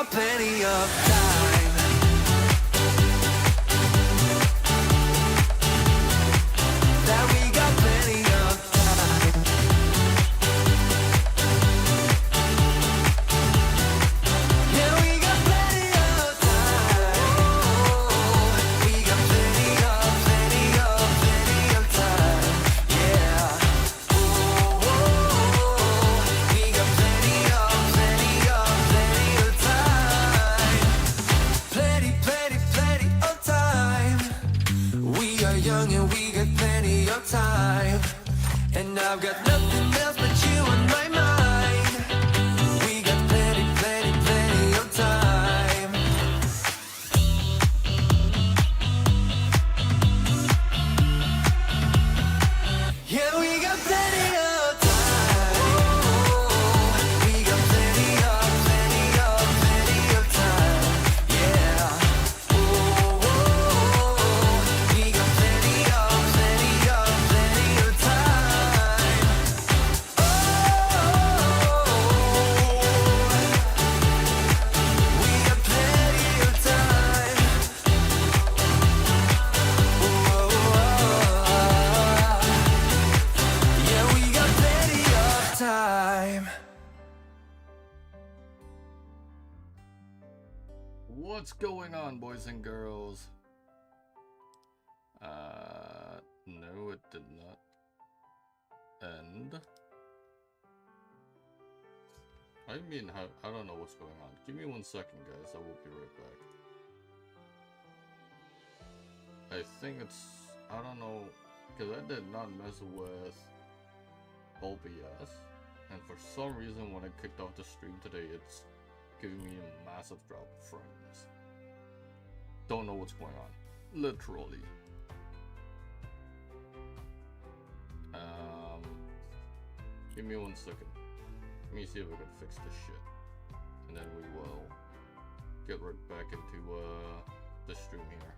got plenty of time. That we got plenty of time. Yeah, we got plenty of time. We got plenty of time. Yeah. We got plenty of time. Plenty of time. We are young and we got plenty of time. And I've got nothing else but you on my mind. We got plenty of time. Yeah, we got plenty of time. We got plenty of time. Yeah. We got plenty of time. We got plenty of time. Yeah, we got plenty of time. What's going on, boys and girls? No, it did not end. I mean, I don't know what's going on. Give me 1 second, guys. I will be right back. I think it's, I don't know, because I did not mess with OBS, and for some reason when I kicked off the stream today, it's giving me a massive drop of frames. Don't know what's going on, literally. Give me 1 second. Let me see if I can fix this shit, and then we will get right back into the stream here.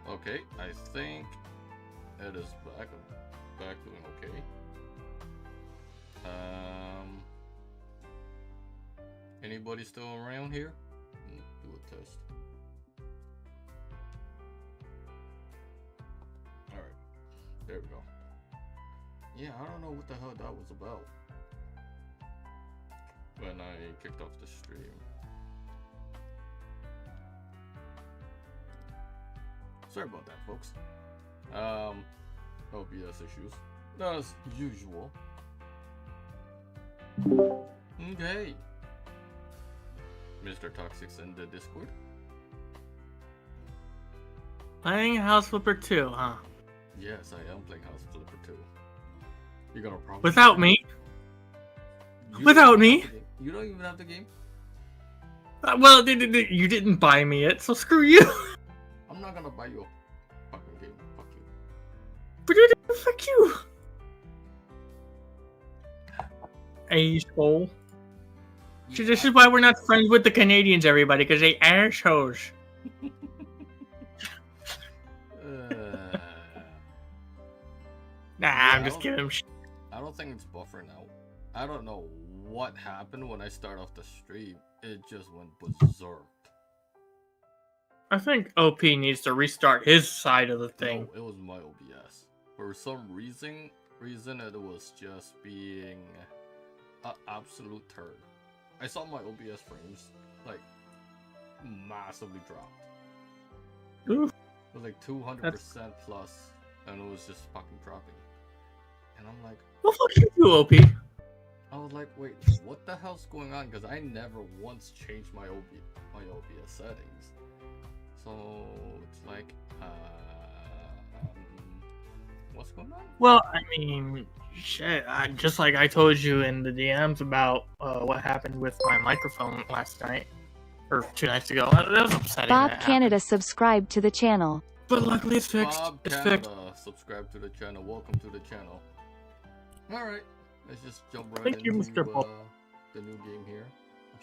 Okay, I think it is back. I'm back doing okay. Anybody still around here? Do a test. Alright, there we go. Yeah, I don't know what the hell that was about when I kicked off the stream. Sorry about that, folks. OBS issues, as usual. Okay. Mr. Toxic's in the Discord. Playing House Flipper 2, huh? Yes, I am playing House Flipper 2. You're gonna probably... Without me? Without me? You don't even have the game? Well, you didn't buy me it, so screw you. I'm not gonna buy you a fucking game. Fuck you. But fuck you. Asshole. See, this is why we're not friends with the Canadians, everybody, because they assholes. I'm just kidding. I don't think it's buffering out. I don't know what happened when I started off the stream. It just went berserk. I think OP needs to restart his side of the thing. No, it was my OBS. For some reason it was just being an absolute turd. I saw my OBS frames like massively dropped. Oof. It was like 200% plus, and it was just fucking dropping. And I'm like, well, fuck you, OP. I was like, wait, what the hell's going on? Because I never once changed my OBS settings. So it's like, what's going on? Well, I mean, shit. Just like I told you in the DMs about what happened with my microphone last night or 2 nights ago. That was upsetting. Bob Canada subscribed to the channel. But luckily it's fixed. Bob It's Canada, fixed. subscribe to the channel. Welcome to the channel. Alright, let's just jump right Thank you, into Mr. Paul. the new game here.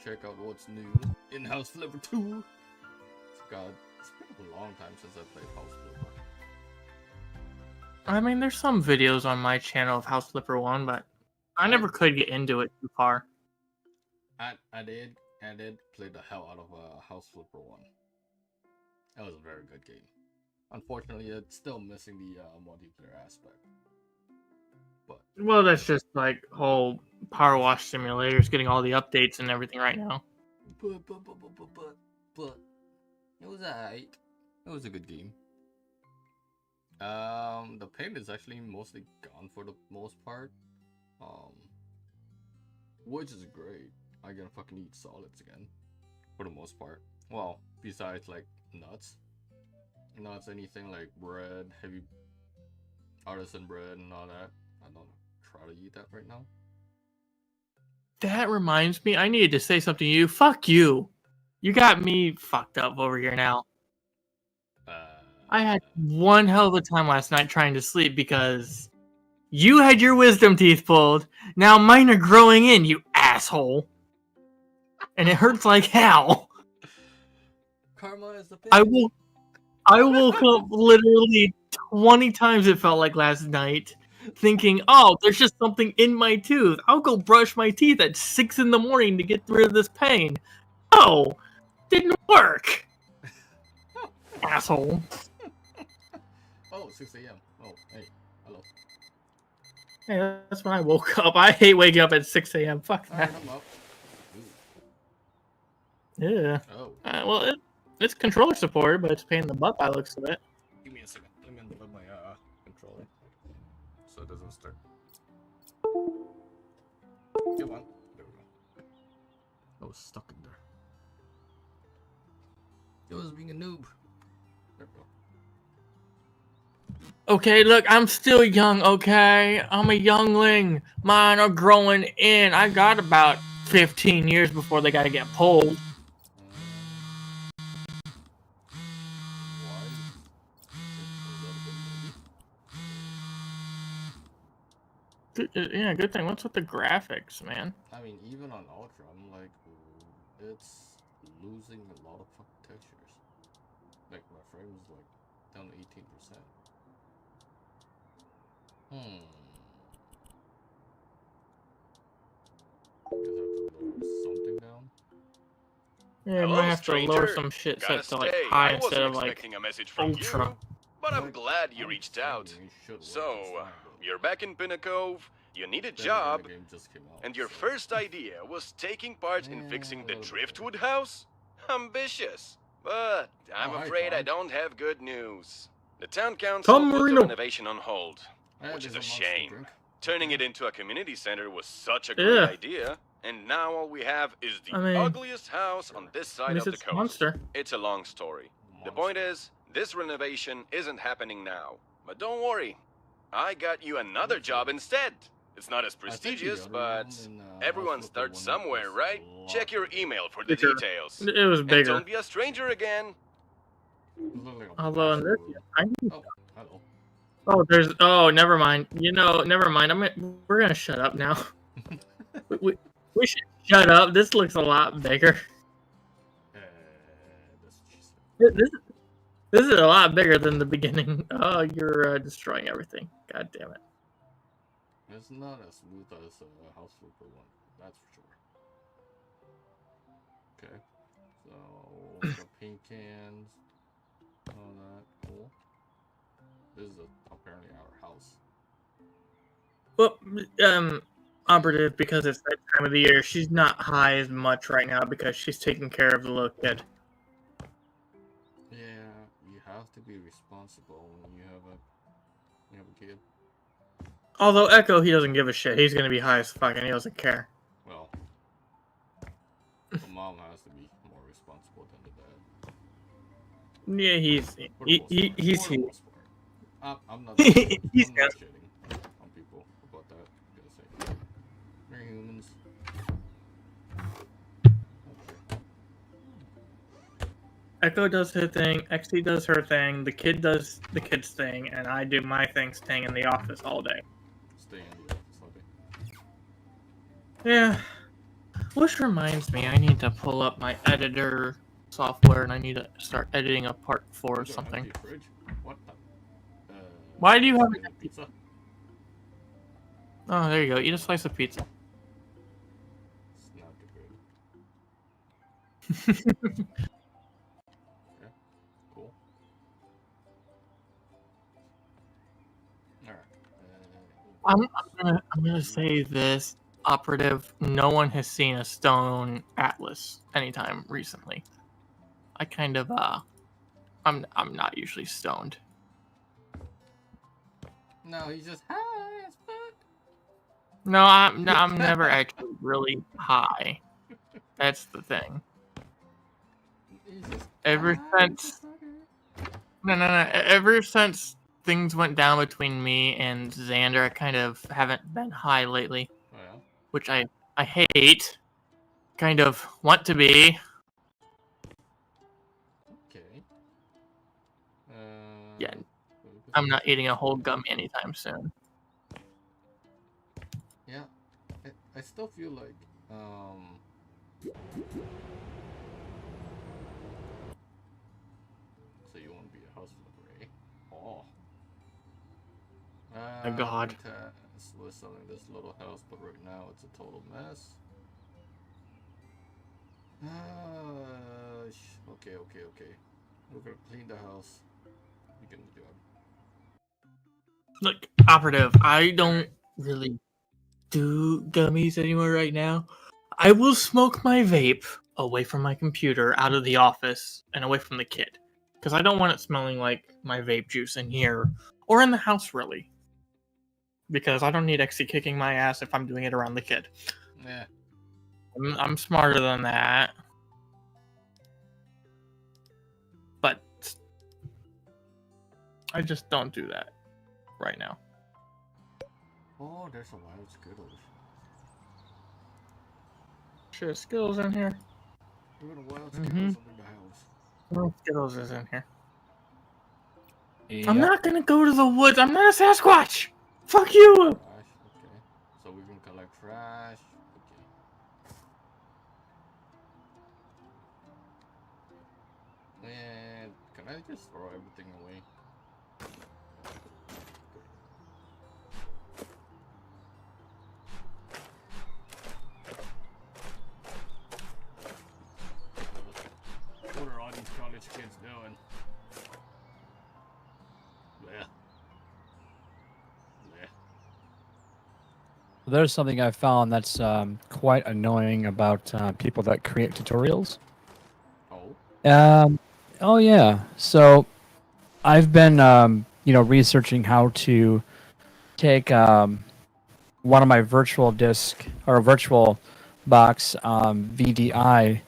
Check out what's new in House Flipper 2. It's been a long time since I played House Flipper. I mean, there's some videos on my channel of House Flipper 1, but I never could get into it too far. I did play the hell out of House Flipper 1. That was a very good game. Unfortunately, it's still missing the multiplayer aspect. But Well, that's just like whole Power Wash simulators getting all the updates and everything right now. but it was alright. It was a good game. The paint is actually mostly gone for the most part. Which is great. I can fucking eat solids again. For the most part. Well, besides like nuts. Nuts, anything like bread, heavy artisan bread and all that. I don't try to eat that right now. That reminds me, I needed to say something to you. Fuck you. You got me fucked up over here now. I had one hell of a time last night trying to sleep because you had your wisdom teeth pulled. Now mine are growing in, you asshole. And it hurts like hell. Karma is the bitch. I woke up literally 20 times, it felt like last night, thinking, oh, there's just something in my tooth. I'll go brush my teeth at 6 in the morning to get rid of this pain. Oh, didn't work. Asshole. Oh, 6 a.m. Oh, hey, hello. Hey, that's when I woke up. I hate waking up at 6 a.m. Fuck that. Alright, I'm up. Yeah. Oh. Well, it's controller supported, but it's a pain in the butt by the looks of it. Give me a second. Let me unplug my controller. So it doesn't start. Come on. There we go. I was stuck in there. It was being a noob. There we go. Okay, look, I'm still young, okay? I'm a youngling. Mine are growing in. I got about 15 years before they gotta get pulled. Yeah, good thing. What's with the graphics, man? I mean, even on Ultra, I'm like, ooh, it's losing a lot of fucking textures. Like, my frame is like down to 18%. I guess I have to lower something down. Yeah, you might have to lower some shit set to like high instead of like a message from ultra. you, but I'm glad you reached out. So, you're back in Pinnacle, you need a job, and your first idea was taking part in fixing the Driftwood house? Ambitious. But I'm afraid I don't have good news. The town council put the renovation on hold, which is a shame. Turning it into a community center was such a great idea, and now all we have is the ugliest house on this side of the coast. Monster. It's a long story. The point is, this renovation isn't happening now. But don't worry, I got you another job instead. It's not as prestigious, but everyone starts somewhere, right? Check your email for the details. It was bigger. And don't be a stranger again. Although in this, hello. Oh, never mind. You know, never mind. We're gonna shut up now. we should shut up. This looks a lot bigger. This is a lot bigger than the beginning. Oh, you're destroying everything. God damn it. It's not as smooth as House Flipper 1, that's for sure. Okay, so the paint cans, all that, cool. This is apparently our house. Well, operative, because it's that time of the year, she's not high as much right now because she's taking care of the little kid. Yeah, you have to be responsible when you have a kid. Although Echo, he doesn't give a shit. He's gonna be high as fuck and he doesn't care. Well, the mom has to be more responsible than the dad. Yeah, he's I'm not He's shitting on people about that. Because they're humans. Echo does her thing, XT does her thing, the kid does the kid's thing, and I do my thing staying in the office all day. Stay in the office all Yeah. Which reminds me, I need to pull up my editor software and I need to start editing a part 4 or something. Fridge? What the? Why do you have a pizza? Oh, there you go. Eat a slice of pizza. It's not too good. Yeah, cool. Alright. I'm gonna say this, operative. No one has seen a stone atlas anytime recently. I kind of I'm not usually stoned. No, he's just high as fuck. No, I'm never actually really high. That's the thing. Ever since ever since things went down between me and Xander, I kind of haven't been high lately. Oh, yeah? Which I hate. Kind of want to be. Okay. Yeah. I'm not eating a whole gummy anytime soon. Yeah. I still feel like so you want to be a house flipper, eh? Oh. My God. We're selling this little house, but right now it's a total mess. Okay. We're gonna clean the house. Begin the job. Look, operative, I don't really do gummies anymore right now. I will smoke my vape away from my computer, out of the office, and away from the kid. Because I don't want it smelling like my vape juice in here, or in the house, really. Because I don't need Exy kicking my ass if I'm doing it around the kid. Yeah. I'm smarter than that. But I just don't do that right now. Oh, there's a wild Skittles. Sure, Skittles in here. We're gonna wild Skittles under the house. Oh, Skittles is in here. Yep. I'm not gonna go to the woods. I'm not a Sasquatch. Fuck you. Trash. Okay. So we're gonna collect trash. Okay. And can I just throw everything away? What are all these college kids doing? Blech. There's something I found that's quite annoying about people that create tutorials. Oh? Oh yeah. So I've been researching how to take one of my virtual disk or virtual box VDI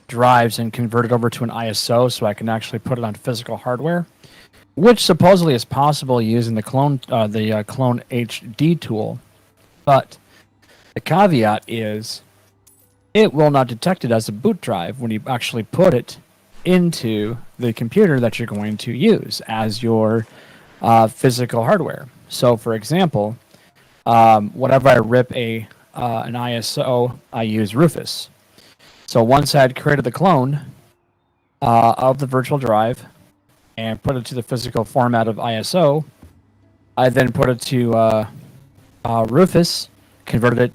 drives and convert it over to an ISO so I can actually put it on physical hardware, which supposedly is possible using the clone HD tool. But the caveat is it will not detect it as a boot drive when you actually put it into the computer that you're going to use as your physical hardware. So, for example, whenever I rip an ISO, I use Rufus. So once I had created the clone of the virtual drive and put it to the physical format of ISO, I then put it to Rufus, converted it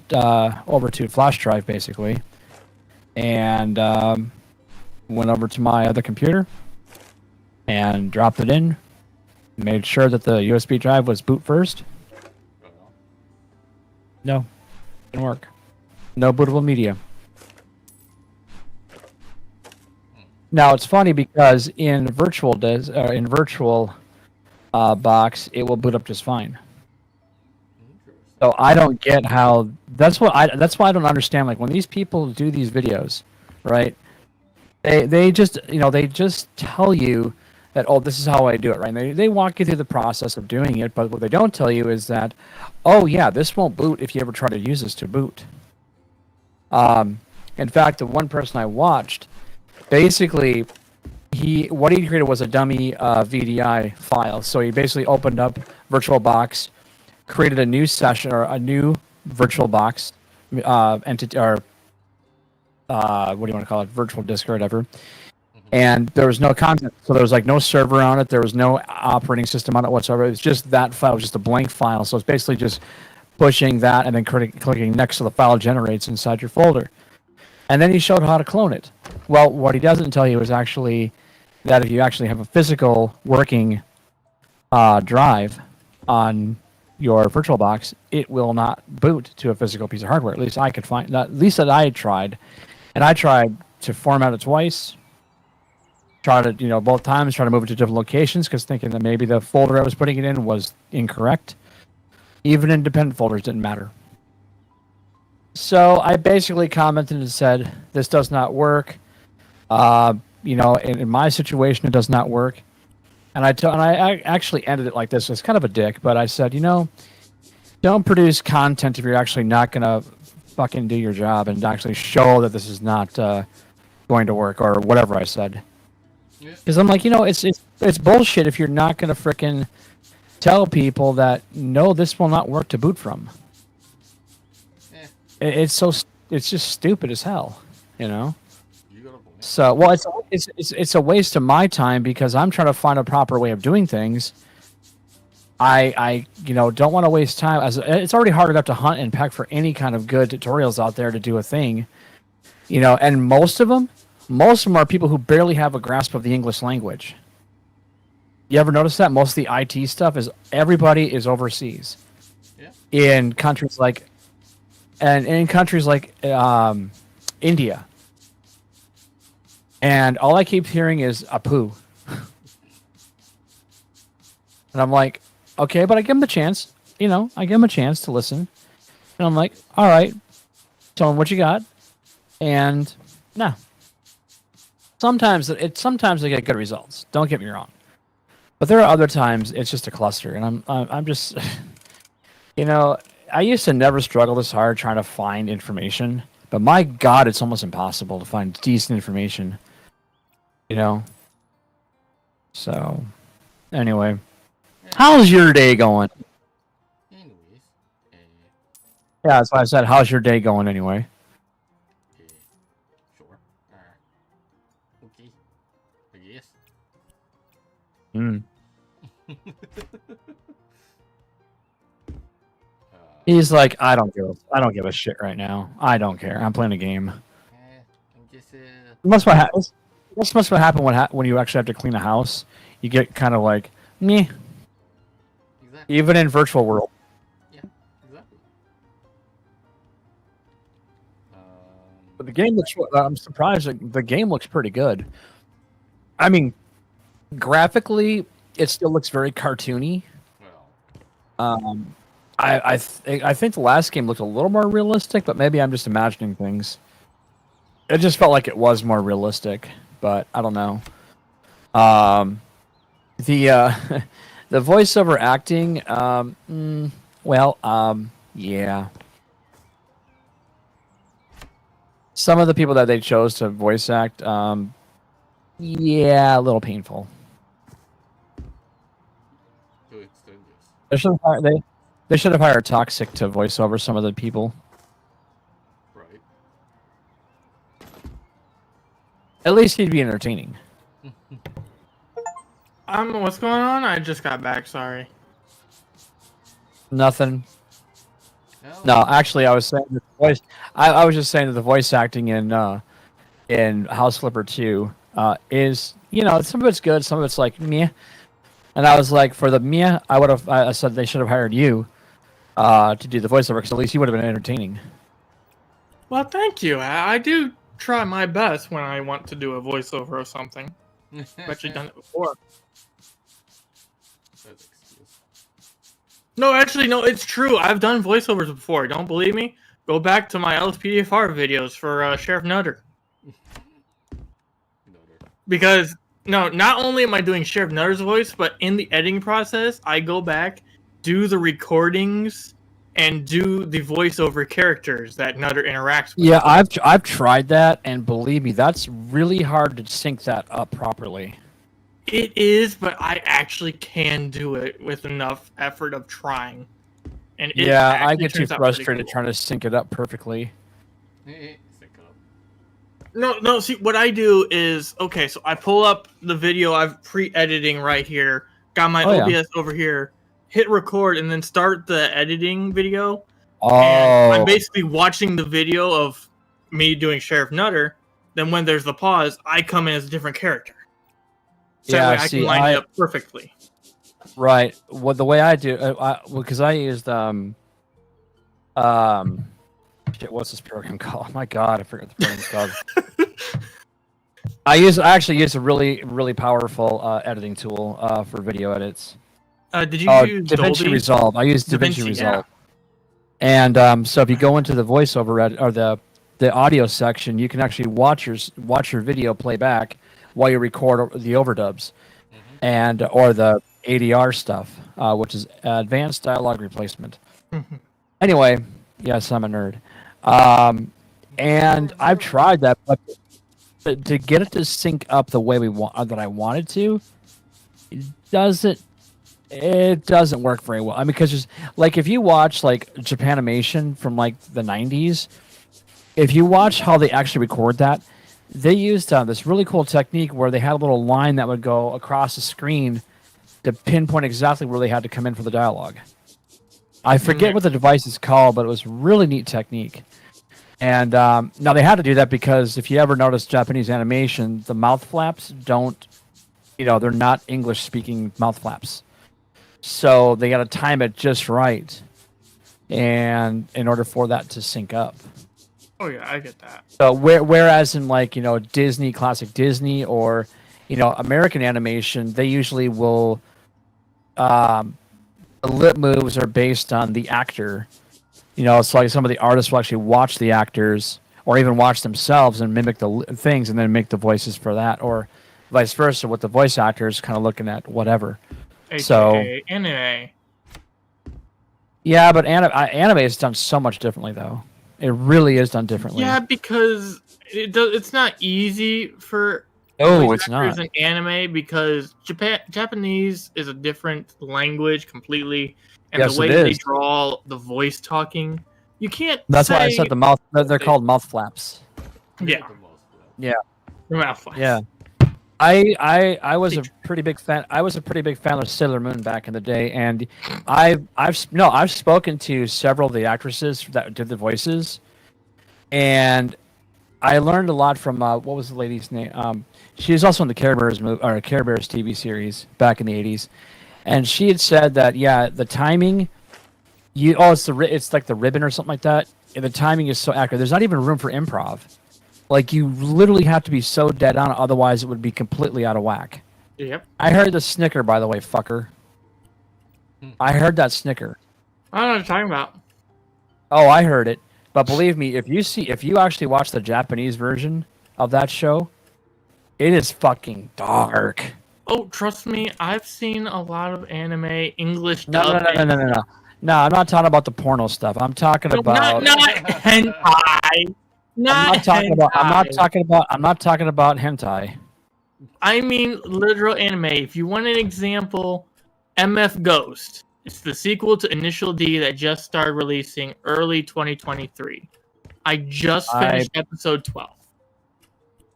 over to flash drive basically, and went over to my other computer and dropped it in, made sure that the USB drive was boot first. No, didn't work. No bootable media. Now it's funny because in virtual box it will boot up just fine. So I don't get how that's why I don't understand, like when these people do these videos, right? They just tell you that, oh, this is how I do it, right? And they walk you through the process of doing it, but what they don't tell you is that, oh yeah, this won't boot if you ever try to use this to boot. In fact, the one person I watched, basically, what he created was a dummy VDI file. So he basically opened up VirtualBox, created a new session or a new virtual box entity, or what do you want to call it, virtual disk or whatever. And there was no content, so there was like no server on it. There was no operating system on it whatsoever. It was just that file, just a blank file. So it's basically just pushing that and then clicking next to the file generates inside your folder. And then he showed how to clone it. Well, what he doesn't tell you is actually that if you actually have a physical working drive on your VirtualBox, it will not boot to a physical piece of hardware. At least I could find, at least that I tried, and I tried to format it twice. Tried it, both times. Try to move it to different locations because thinking that maybe the folder I was putting it in was incorrect. Even independent folders didn't matter. So I basically commented and said, "This does not work. In my situation, it does not work." And I actually ended it like this. It's kind of a dick, but I said, don't produce content if you're actually not gonna fucking do your job and actually show that this is not going to work or whatever I said. Because I'm like, it's bullshit if you're not gonna frickin' tell people that no, this will not work to boot from. It's just stupid as hell, So, well, it's a waste of my time because I'm trying to find a proper way of doing things. I don't want to waste time. As it's already hard enough to hunt and peck for any kind of good tutorials out there to do a thing, and most of them are people who barely have a grasp of the English language. You ever notice that? Most of the IT stuff is everybody is overseas. Yeah. In countries like India. And all I keep hearing is Apu. And I'm like, okay, but I give him a chance. I give him a chance to listen. And I'm like, all right, tell him what you got. And no. Sometimes they get good results. Don't get me wrong. But there are other times it's just a cluster. And I'm just, I used to never struggle this hard trying to find information. But my God, it's almost impossible to find decent information. So, anyway, how's your day going? Anyways, Yeah, that's why I said, how's your day going anyway? Sure. Okay. I guess. He's like, I don't give a shit right now. I don't care. I'm playing a game. I'm just This must have happened when you actually have to clean a house. You get kind of like, meh. Exactly. Even in virtual world. Yeah, exactly. But the game looks. I'm surprised. The game looks pretty good. I mean, graphically, it still looks very cartoony. Well. I think the last game looked a little more realistic, but maybe I'm just imagining things. It just felt like it was more realistic, but I don't know. The voiceover acting, yeah. Some of the people that they chose to voice act, yeah, a little painful. They should have hired Toxic to voice over some of the people. Right. At least he'd be entertaining. What's going on? I just got back, sorry. Nothing. No, actually, I was saying that the voice. I was just saying that the voice acting in House Flipper 2 is, some of it's good, some of it's like meh. And I was like, for the meh, I said they should have hired you to do the voiceover because at least you would have been entertaining. Well, thank you. I do try my best when I want to do a voiceover or something. I've actually done it before. No, actually, no, it's true. I've done voiceovers before. Don't believe me? Go back to my LSPDFR videos for Sheriff Nutter. Because, no, not only am I doing Sheriff Nutter's voice, but in the editing process, I go back, do the recordings, and do the voiceover characters that Nutter interacts with. Yeah, I've tried that, and believe me, that's really hard to sync that up properly. It is, but I actually can do it with enough effort of trying. and I get too frustrated trying to sync it up perfectly. Sync it up. No. See, what I do is okay. So I pull up the video I've pre-editing right here. Got my OBS over here. Hit record and then start the editing video. And I'm basically watching the video of me doing Sheriff Nutter. Then when there's the pause, I come in as a different character. So that way I can line it up perfectly. Right. Well, the way I do, because I used shit, what's this program called? Oh my God, I forgot the program's called. I actually use a really, really powerful editing tool for video edits. Did you use DaVinci Dolby? Resolve? I use DaVinci Resolve. Yeah. And so if you go into the voiceover edit or the audio section, you can actually watch your video play back while you record the overdubs, and or the ADR stuff, which is advanced dialogue replacement. Anyway, yes, I'm a nerd. And I've tried that, but to get it to sync up the way that I wanted to, it doesn't work very well. I mean, because just like if you watch like Japanimation from like the 90s, if you watch how they actually record that, they used this really cool technique where they had a little line that would go across the screen to pinpoint exactly where they had to come in for the dialogue. I forget what the device is called, but it was a really neat technique. And now they had to do that because if you ever notice Japanese animation, the mouth flaps they're not English-speaking mouth flaps. So they got to time it just right, and in order for that to sync up. Oh yeah, I get that. So whereas in like Disney, classic Disney, or American animation, they usually will the lip moves are based on the actor. It's like some of the artists will actually watch the actors or even watch themselves and mimic the things and then make the voices for that, or vice versa with the voice actors kind of looking at whatever. AKA anime. Yeah, but anime is done so much differently though. It really is done differently. Yeah, because it's not easy for it's not in anime because Japanese is a different language completely, and the way they draw the voice talking, you can't. That's why I said the mouth. They're called mouth flaps. Yeah. Yeah. Mouth flaps. Yeah. I was a pretty big fan. I was a pretty big fan of Sailor Moon back in the day, and I've spoken to several of the actresses that did the voices, and I learned a lot from what was the lady's name? She was also in the Care Bears TV series back in the 80s, and she had said that the timing, it's like the ribbon or something like that. And the timing is so accurate. There's not even room for improv. Like, you literally have to be so dead on, otherwise it would be completely out of whack. You I heard the snicker, by the way, fucker. I heard that snicker. I don't know what you're talking about. Oh, I heard it. But believe me, if you actually watch the Japanese version of that show, it is fucking dark. Oh, trust me, I've seen a lot of anime English No. No, I'm not talking about the porno stuff. I'm talking about not hentai. I'm not talking about hentai. I mean literal anime. If you want an example, MF Ghost. It's the sequel to Initial D that just started releasing early 2023. I just finished episode 12.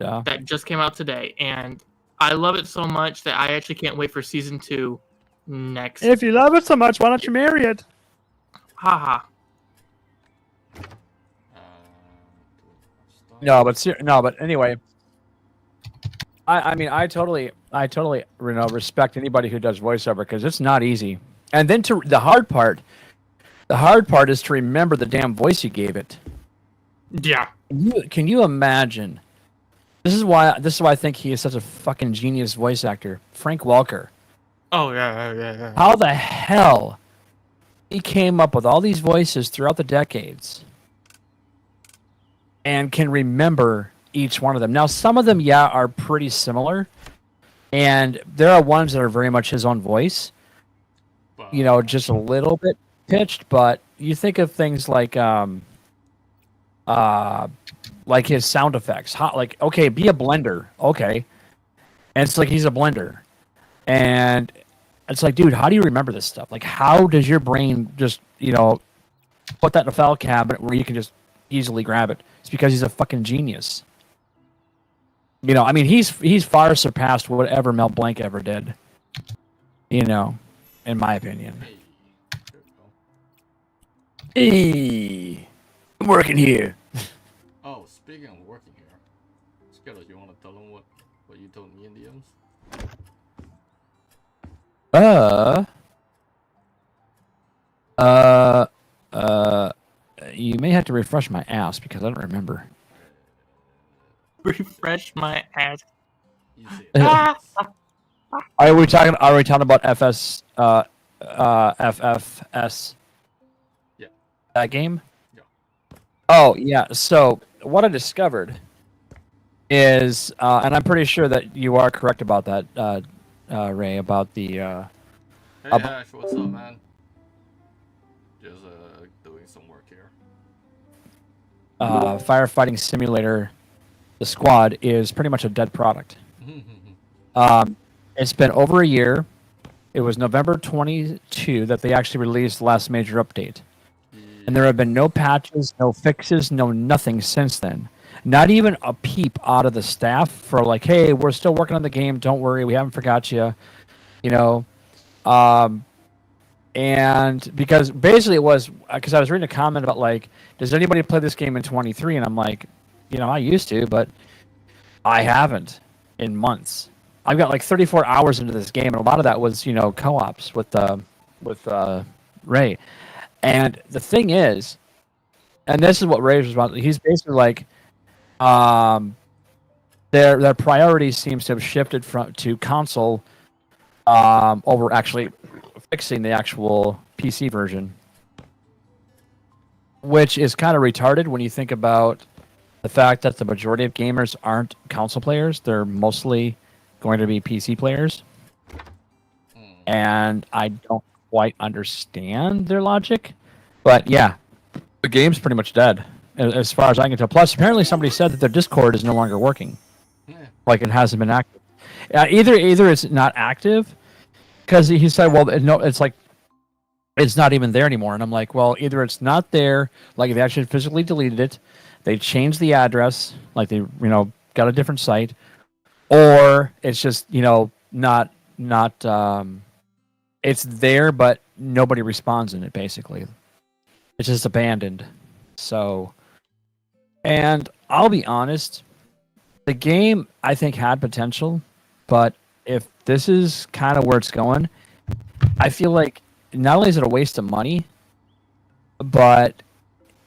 Yeah. That just came out today, and I love it so much that I actually can't wait for season 2 next. If you love it so much, why don't you marry it? Haha. No, but anyway, I mean, I totally respect anybody who does voiceover because it's not easy. And then the hard part is to remember the damn voice you gave it. Yeah. Can you imagine? This is why I think he is such a fucking genius voice actor, Frank Welker. Oh yeah. How the hell he came up with all these voices throughout the decades and can remember each one of them. Now, some of them, are pretty similar, and there are ones that are very much his own voice. Just a little bit pitched, but you think of things like his sound effects. Okay, be a blender. Okay. And it's like he's a blender. And it's like, dude, how do you remember this stuff? Like, how does your brain just, put that in a file cabinet where you can just easily grab it? It's because he's a fucking genius. I mean, he's far surpassed whatever Mel Blanc ever did. In my opinion. Hey, I'm working here. Oh, speaking of working here, Skeleton, you want to tell them what you told me in DMs? You may have to refresh my ass because I don't remember. Refresh my ass. You say it. Are we talking about FFS? Yeah. That game? Yeah. Oh, yeah. So what I discovered is, and I'm pretty sure that you are correct about that, Ray, about the. Hey Ash, what's up, man? Just doing some work here. Firefighting simulator, the squad is pretty much a dead product. It's been over a year. It was November 22 that they actually released the last major update. And there have been no patches, no fixes, no nothing since then. Not even a peep out of the staff for like, hey, we're still working on the game. Don't worry, we haven't forgot you. And because basically it was, because I was reading a comment about like, does anybody play this game in 23? And I'm like, I used to, but I haven't in months. I've got like 34 hours into this game, and a lot of that was, co-ops with Ray. And the thing is, and this is what Ray was about. He's basically like, their priority seems to have shifted to console, over actually fixing the actual PC version, which is kind of retarded when you think about the fact that the majority of gamers aren't console players. They're mostly going to be PC players. And I don't quite understand their logic. But yeah, the game's pretty much dead, as far as I can tell. Plus, apparently somebody said that their Discord is no longer working. Like, it hasn't been active. Either it's not active, because he said, well, no, it's like, it's not even there anymore. And I'm like, well, either it's not there, like they actually physically deleted it, they changed the address, like they, got a different site, or it's just, not, it's there, but nobody responds in it, basically. It's just abandoned. So, and I'll be honest, the game, I think, had potential, but if this is kind of where it's going, I feel like not only is it a waste of money, but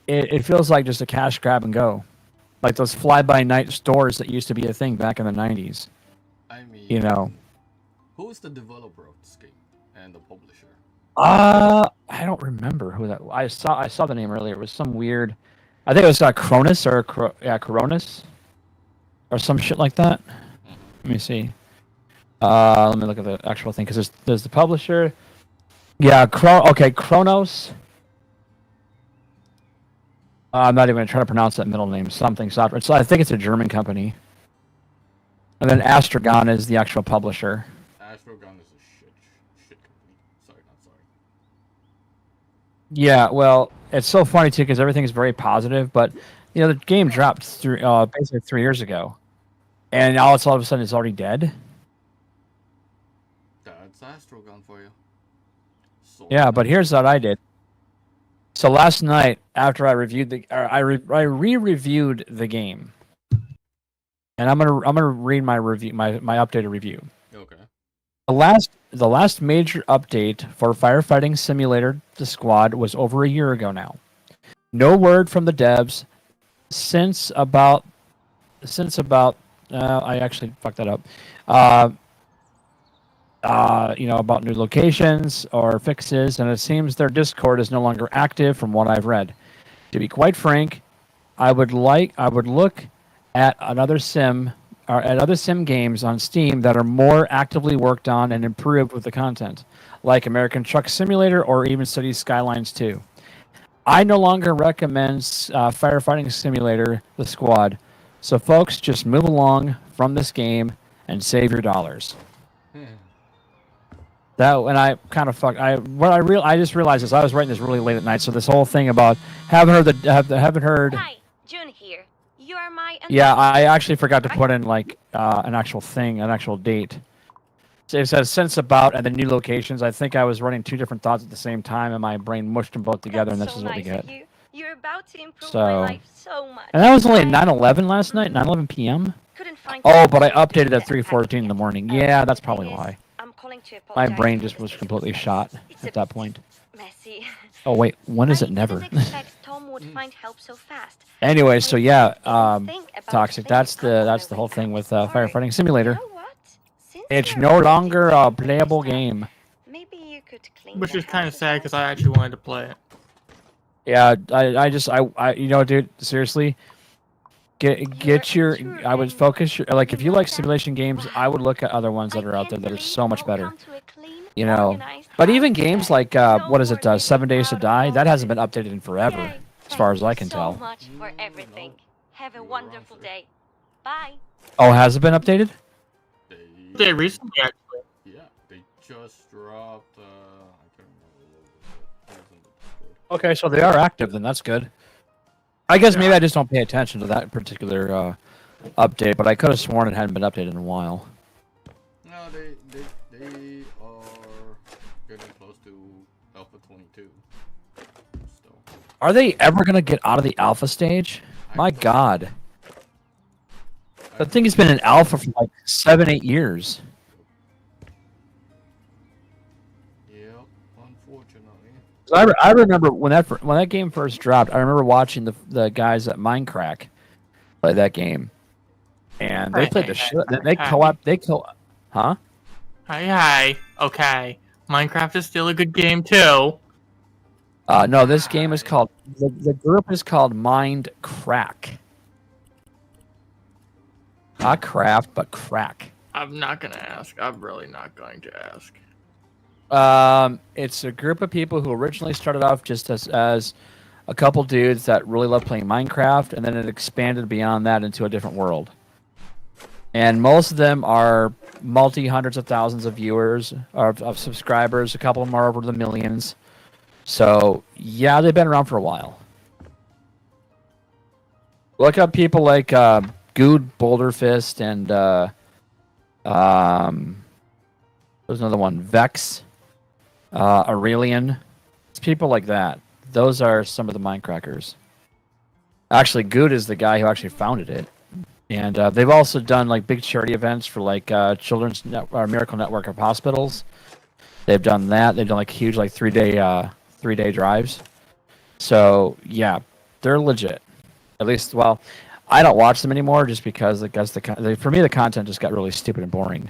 it feels like just a cash grab and go. Like those fly-by-night stores that used to be a thing back in the 90s. I mean, who is the developer of this game and the publisher? I don't remember who that. I saw the name earlier. It was some weird. I think it was Cronus or Coronis, or some shit like that. Let me see. Let me look at the actual thing, because there's the publisher. Yeah, Kronos. I'm not even going to try to pronounce that middle name. Something software. So I think it's a German company. And then Astragon is the actual publisher. Astragon is a shit company. Sorry, not sorry. Yeah, well, it's so funny too because everything is very positive, but the game dropped basically 3 years ago, and now all of a sudden it's already dead. That's Astragon for you. Yeah, but here's what I did. So last night, after I reviewed I re-reviewed the game, and I'm gonna read my review, my updated review. Okay. The last major update for Firefighting Simulator: The Squad was over a year ago now. No word from the devs since about I actually fucked that up. About new locations or fixes, and it seems their Discord is no longer active from what I've read. To be quite frank, I would look at other sim games on Steam that are more actively worked on and improved with the content, like American Truck Simulator or even Cities Skylines 2. I no longer recommend Firefighting Simulator: The Squad, so folks, just move along from this game and save your dollars. That and I kind of fucked. I just realized this. I was writing this really late at night, so this whole thing about haven't heard. Hi, June here. You are my. Yeah, I actually forgot to put in like an actual thing, an actual date. So it says since about and the new locations. I think I was running two different thoughts at the same time, and my brain mushed them both together, and this is what we get. You're about to improve So, my life so much. and that was only at 9:11 last night, 9:11 p.m. Couldn't find Oh, but I updated at 3:14 in the morning. Yeah, that's probably why. I'm calling to My apologize brain for just this was mess. completely shot It's a at that bit point. Messy. Oh wait, when is I it never? didn't expect Tom would find help so fast. Anyway, so yeah, Think about Toxic. staying That's up on the whole way thing out. with Or, Firefighting Simulator. You know what? Since It's you're no already longer a doing it playable this time, game. Maybe you could clean Which the is kind of house sad as because well. I actually wanted to play it. Yeah, I you know, dude, seriously, get your. I would focus your like if you like simulation games, I would look at other ones that are out there that are so much better. You know, but even games like what is it, 7 Days to Die? That hasn't been updated in forever, as far as I can tell. So much for everything. Have a wonderful day. Bye. Oh, has it been updated? They recently actually. Yeah, they just dropped. I can't remember what it was. Okay, so they are active, then that's good. I guess maybe I just don't pay attention to that particular update, but I could have sworn it hadn't been updated in a while. No, they are getting close to Alpha 22. So, Are they ever gonna get out of the alpha stage? My God, that thing has been in alpha for like 7-8 years. yep, unfortunately. I remember when that game first dropped. I remember watching the guys at Minecraft play that game, and they played the shit. Huh? Hi. Okay. Minecraft is still a good game too. No, this game is called the group is called Mind Crack. Not craft, but crack. I'm not gonna ask. I'm really not going to ask. It's a group of people who originally started off just as a couple dudes that really love playing Minecraft, and then it expanded beyond that into a different world. And most of them are hundreds of thousands of viewers, of subscribers. A couple of them are over the millions. So, yeah, they've been around for a while. Look up people like Good Boulderfist and there's another one, Vex, Aurelian. It's people like that. Those are some of the Minecrackers. Actually, Good is the guy who actually founded it. And they've also done like big charity events for like Children's Miracle Network of hospitals. They've done that. They've done like huge like 3-day drives. So yeah, they're legit. At least, well, I don't watch them anymore just because I guess for me the content just got really stupid and boring.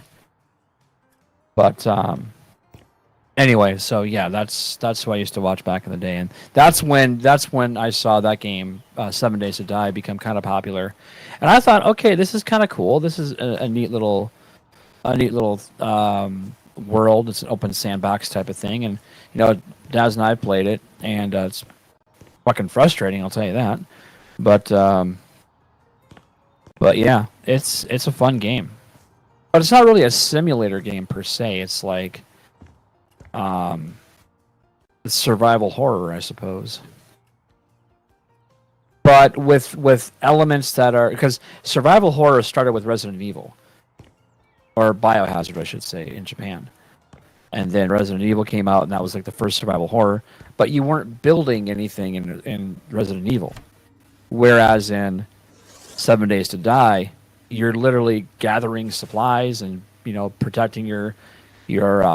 But anyway, so yeah, that's who I used to watch back in the day, and that's when I saw that game 7 Days to Die become kind of popular, and I thought, okay, this is kind of cool. This is a neat little world. It's an open sandbox type of thing, and you know, Daz and I played it, and it's fucking frustrating, I'll tell you that. But yeah, it's a fun game. But it's not really a simulator game per se. It's like it's survival horror, I suppose. But with elements that are, because survival horror started with Resident Evil, or Biohazard, I should say, in Japan. And then Resident Evil came out, and that was like the first survival horror. But you weren't building anything in Resident Evil. Whereas in 7 Days to Die, you're literally gathering supplies and, you know, protecting your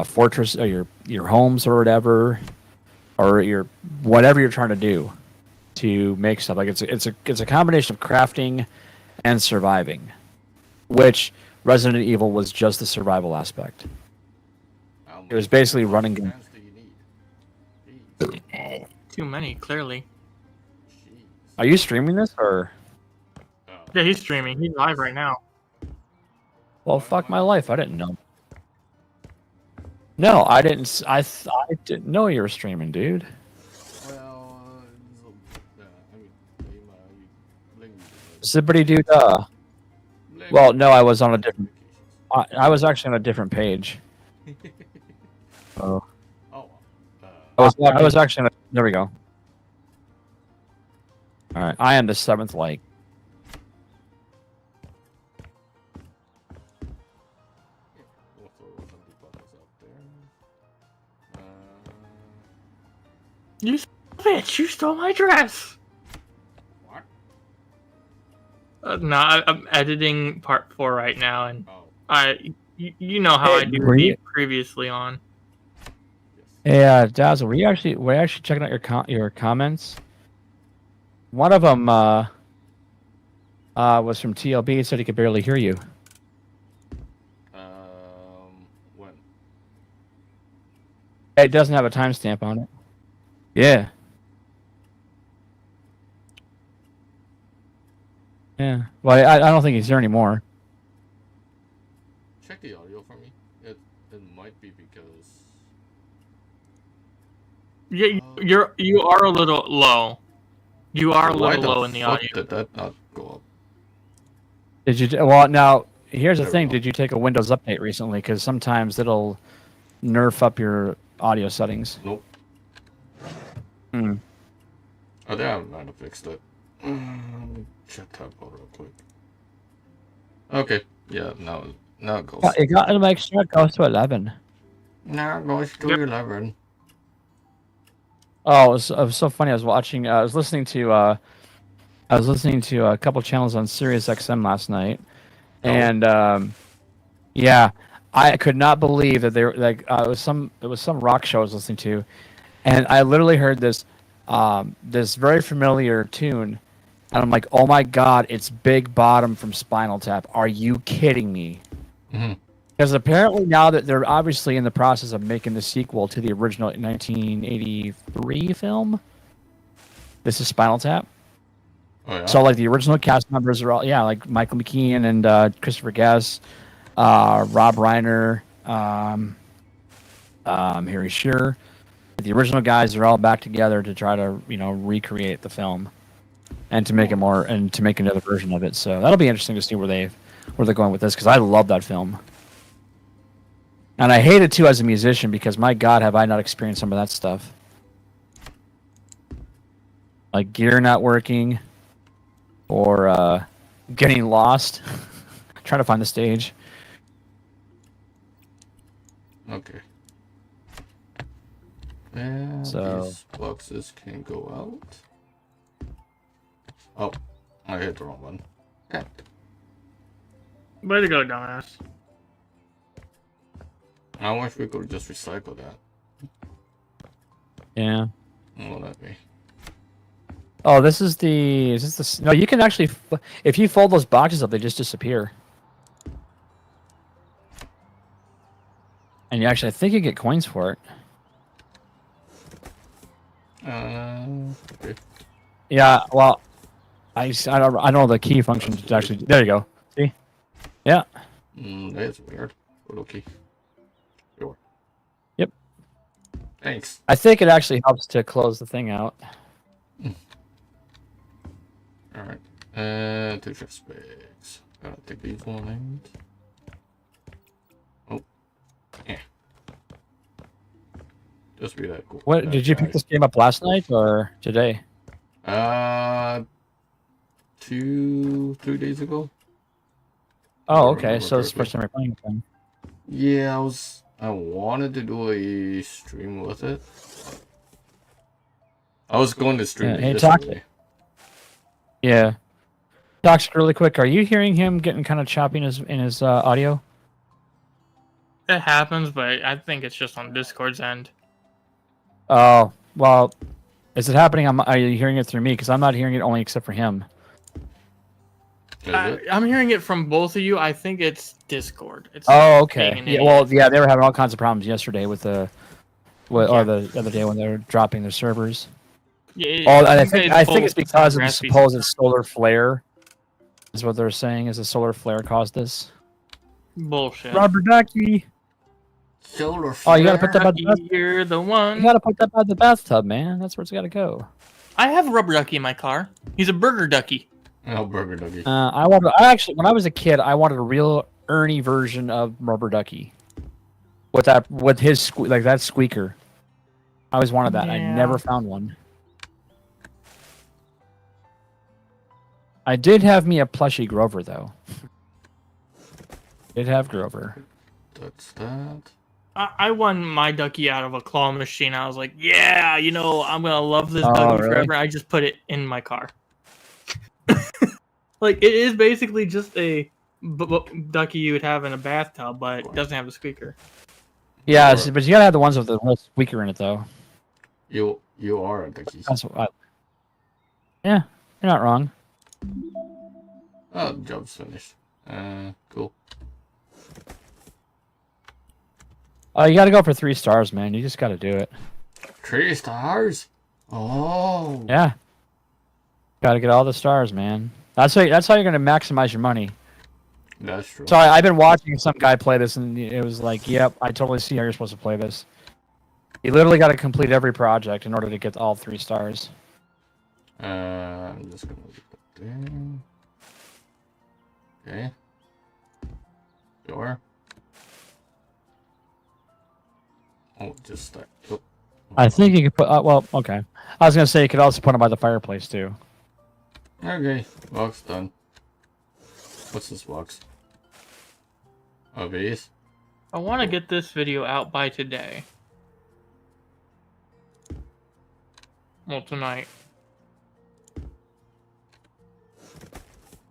fortress or your homes or whatever, or your whatever you're trying to do to make stuff. Like it's a combination of crafting and surviving, which Resident Evil was just the survival aspect. It was basically running. Too many, clearly. Are you streaming this or? Yeah, he's streaming. He's live right now. Well, fuck my life. I didn't know. No, I didn't. I didn't know you were streaming, dude. Well, Zippity doo dah. Well, no, I was on a different. I was actually on a different page. So Oh. I was actually there. We go. All right, I am the 7th like. We'll throw some buttons up there. You bitch! You stole my dress. What? No, I'm editing part 4 right now, and Oh. you know how I do previously on. Yeah, Dazzo, were you actually checking out your comments? One of them was from TLB. It said he could barely hear you. When? It doesn't have a timestamp on it. Yeah. Yeah. Well, I don't think he's there anymore. Check the audio for me. It might be because. Yeah, you are a little low. You are a little low in the audio. Did that not go up? Did you? Well, now here's the thing. Did you take a Windows update recently? Because sometimes it'll nerf up your audio settings. Nope. Hmm. Oh, they might have fixed it. Let me check that out real quick. Okay. Yeah. Now it goes. It got to make sure it goes to 11. Now it goes to 11. Oh, it was so funny. I was listening to a couple channels on Sirius XM last night, and yeah, I could not believe that they were like it was some rock show I was listening to, and I literally heard this very familiar tune, and I'm like, oh my god, it's Big Bottom from Spinal Tap. Are you kidding me? Mm-hmm. Because apparently now that they're obviously in the process of making the sequel to the original 1983 film, this is Spinal Tap. Oh, yeah? So like the original cast members are all like Michael McKean and Christopher Guest, Rob Reiner, Harry Shearer. The original guys are all back together to try to recreate the film and to make it more and to make another version of it. So that'll be interesting to see where they're going with this because I love that film. And I hate it too as a musician because my God, have I not experienced some of that stuff? Like gear not working, or getting lost, trying to find the stage. Okay. And So these boxes can go out. Oh, I hit the wrong one. Okay. Way to go, dumbass. I wish we could just recycle that. yeah. Well, let me. Oh, is this the? No, you can actually, if you fold those boxes up, they just disappear. And you actually, I think you get coins for it. Okay. Yeah, well, I don't know the key function to actually. There you go. See? Yeah. That's weird. But okay. Sure. Yep. Thanks. I think it actually helps to close the thing out. Alright. 2 shift specs. Gotta take these one out. Oh. Yeah. Just be that cool. What did you pick this game up last night or today? 3 days ago. Oh, okay. So it's the first time you're playing it then. Yeah, I wanted to do a stream with it. I was going to stream it yesterday. Yeah. Toxic, really quick. Are you hearing him getting kind of choppy in his audio? It happens, but I think it's just on Discord's end. Oh, well, is it happening? Are you hearing it through me? Because I'm not hearing it only except for him. I'm hearing it from both of you. I think it's Discord. It's okay. Yeah, well, yeah, they were having all kinds of problems yesterday with or the other day when they were dropping their servers. Yeah, I think it's because of the supposed solar flare. Is what they're saying. Is the solar flare caused this? Bullshit. Rubber ducky. Solar flare. Oh, you gotta put that by the bathtub. You're the one. You gotta put that by the bathtub, man. That's where it's gotta go. I have a rubber ducky in my car. He's a burger ducky. Oh, burger ducky. I actually, when I was a kid, I wanted a real Ernie version of rubber ducky. with his like that squeaker. I always wanted that. I Yeah. never found one. I did have me a plushie Grover though. Did have Grover. That's that. I won my ducky out of a claw machine. I was like, yeah, you know, I'm gonna love this Oh, ducky really? forever. I just put it in my car. Like, it is basically just a ducky you would have in a bathtub, but it doesn't have a squeaker. Yeah, but you gotta have the ones with the little squeaker in it though. You are a ducky. That's what yeah, you're not wrong. Oh, job's finished. Cool. Oh, you gotta go for 3 stars, man. You just gotta do it. 3 stars? Oh. Yeah. Gotta get all the stars, man. That's how you're gonna maximize your money. That's true. So I've been watching some guy play this, and it was like, yep, I totally see how you're supposed to play this. You literally got to complete every project in order to get all 3 stars. I'm just gonna look at there. Okay. Sure. Oh, just that. Oh. I think you could put. Well, okay. I was gonna say you could also put them by the fireplace too. Okay, box done. What's this box? A vase? I want to get this video out by today. Well, tonight.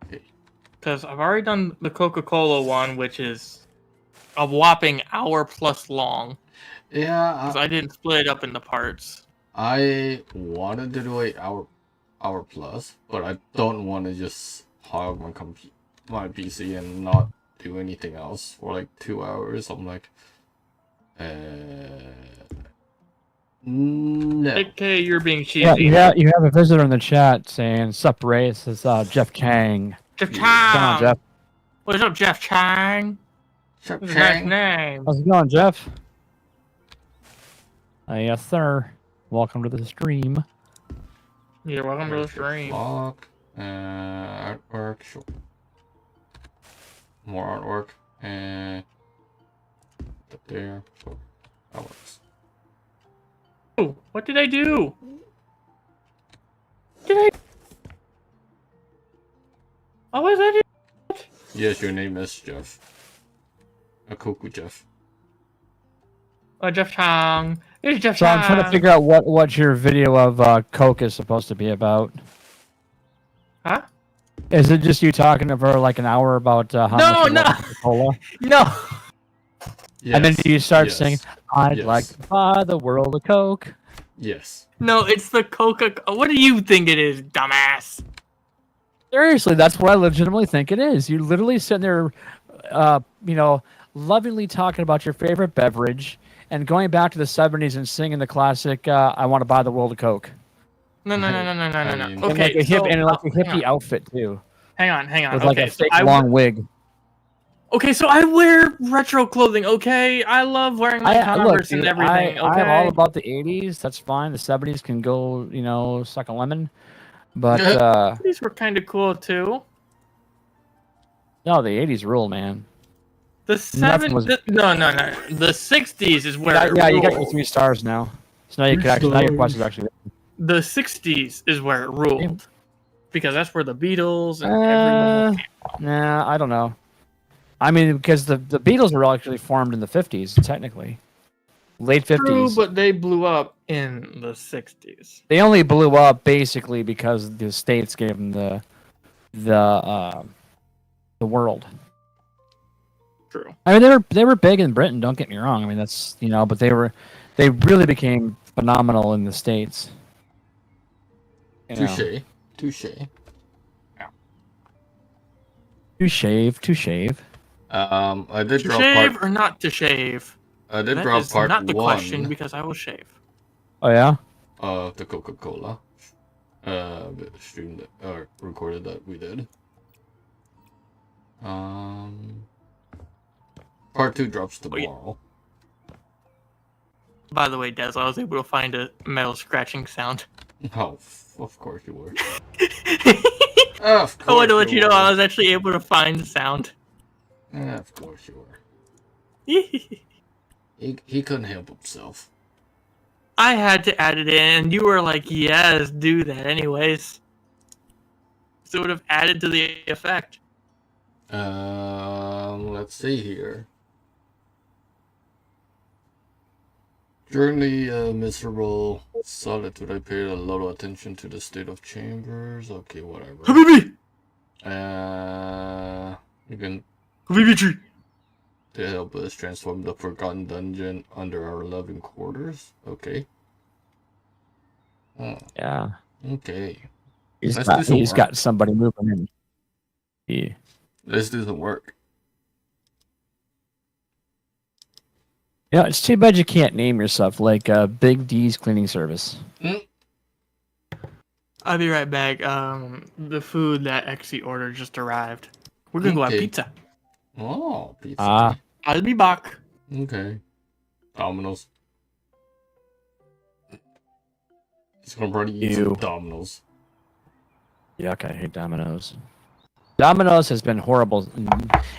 Okay. Because I've already done the Coca-Cola one, which is a whopping hour plus long. Yeah, Because I didn't split it up into parts. I wanted to do a hour plus, but I don't want to just hog my PC and not do anything else for like 2 hours. I'm like, no. Okay, you're being cheesy. Yeah, you have a visitor in the chat saying, "Sup, Ray?" This is Jeff Chang. Jeff What's going on, Chang. Jeff? What's up, Jeff Chang? Chang. That's a nice name. How's it going, Jeff? Yes, sir. Welcome to the stream. You're welcome to the stream. Block, artwork, sure. More artwork, and up there, sure. That works. Oh, what did I do? What was I doing? Yes, your name is Jeff. A cuckoo Jeff. Jeff Chang. It's Jeff So Chang. I'm trying to figure out what your video of Coke is supposed to be about. Huh? Is it just you talking for like an hour about how much you love Coca-Cola? No. Yes, And then you start yes, saying, "I'd yes. like to buy the world of Coke." Yes. No, it's the Coca. What do you think it is, dumbass? Seriously, that's what I legitimately think it is. You're literally sitting there, lovingly talking about your favorite beverage and going back to the 70s and singing the classic, "I want to buy the world of Coke." No. I mean- Okay, and like a hang hippie on. outfit too, Hang on. with like Okay, a fake long wig. Okay, so I wear retro clothing. Okay, I love wearing my Converse and everything. Okay, I'm all about the 80s. That's fine. The 70s can go, suck a lemon. But these were kind of cool too. no, the 80s rule, man. The Nothing was- no. The 60s is where. it Yeah, you got your ruled. 3 stars now. So now you can actually, now your quest is actually. The 60s is where it ruled, because that's where the Beatles and everyone. Nah, I don't know. I mean, because the Beatles were actually formed in the 50s, technically. Late 50s. True, but they blew up in the 60s. They only blew up basically because the states gave them the world. True. I mean, they were big in Britain. Don't get me wrong. I mean, that's but they really became phenomenal in the states. Touche. To shave. I did To drop shave part. or not to shave? I did That drop is part not the 1 question, because I will shave. Oh yeah. of the Coca-Cola stream that recorded that we did. Part 2 drops tomorrow. By the way, Des, I was able to find a metal scratching sound. Oh, of course you were. I wanted to let you know I was actually able to find the sound. Of course you were. He couldn't help himself. I had to add it in, and you were like, yes, do that anyways. So it would have added to the effect. Let's see here. During the miserable solitude, I paid a lot of attention to the state of chambers. Okay, whatever. Habibi! You can Habibi tree! to help us transform the forgotten dungeon under our loving quarters. Okay. Oh, Yeah. okay. He's got somebody moving in. Yeah. Let's do some work. Yeah, it's too bad you can't name yourself like Big D's Cleaning Service. I'll be right back. The food that Exy ordered just arrived. We're gonna go have pizza. Oh, pizza. I'll be back. Okay. Domino's. He's gonna probably eat some Domino's. Yuck, I hate Domino's. Domino's has been horrible.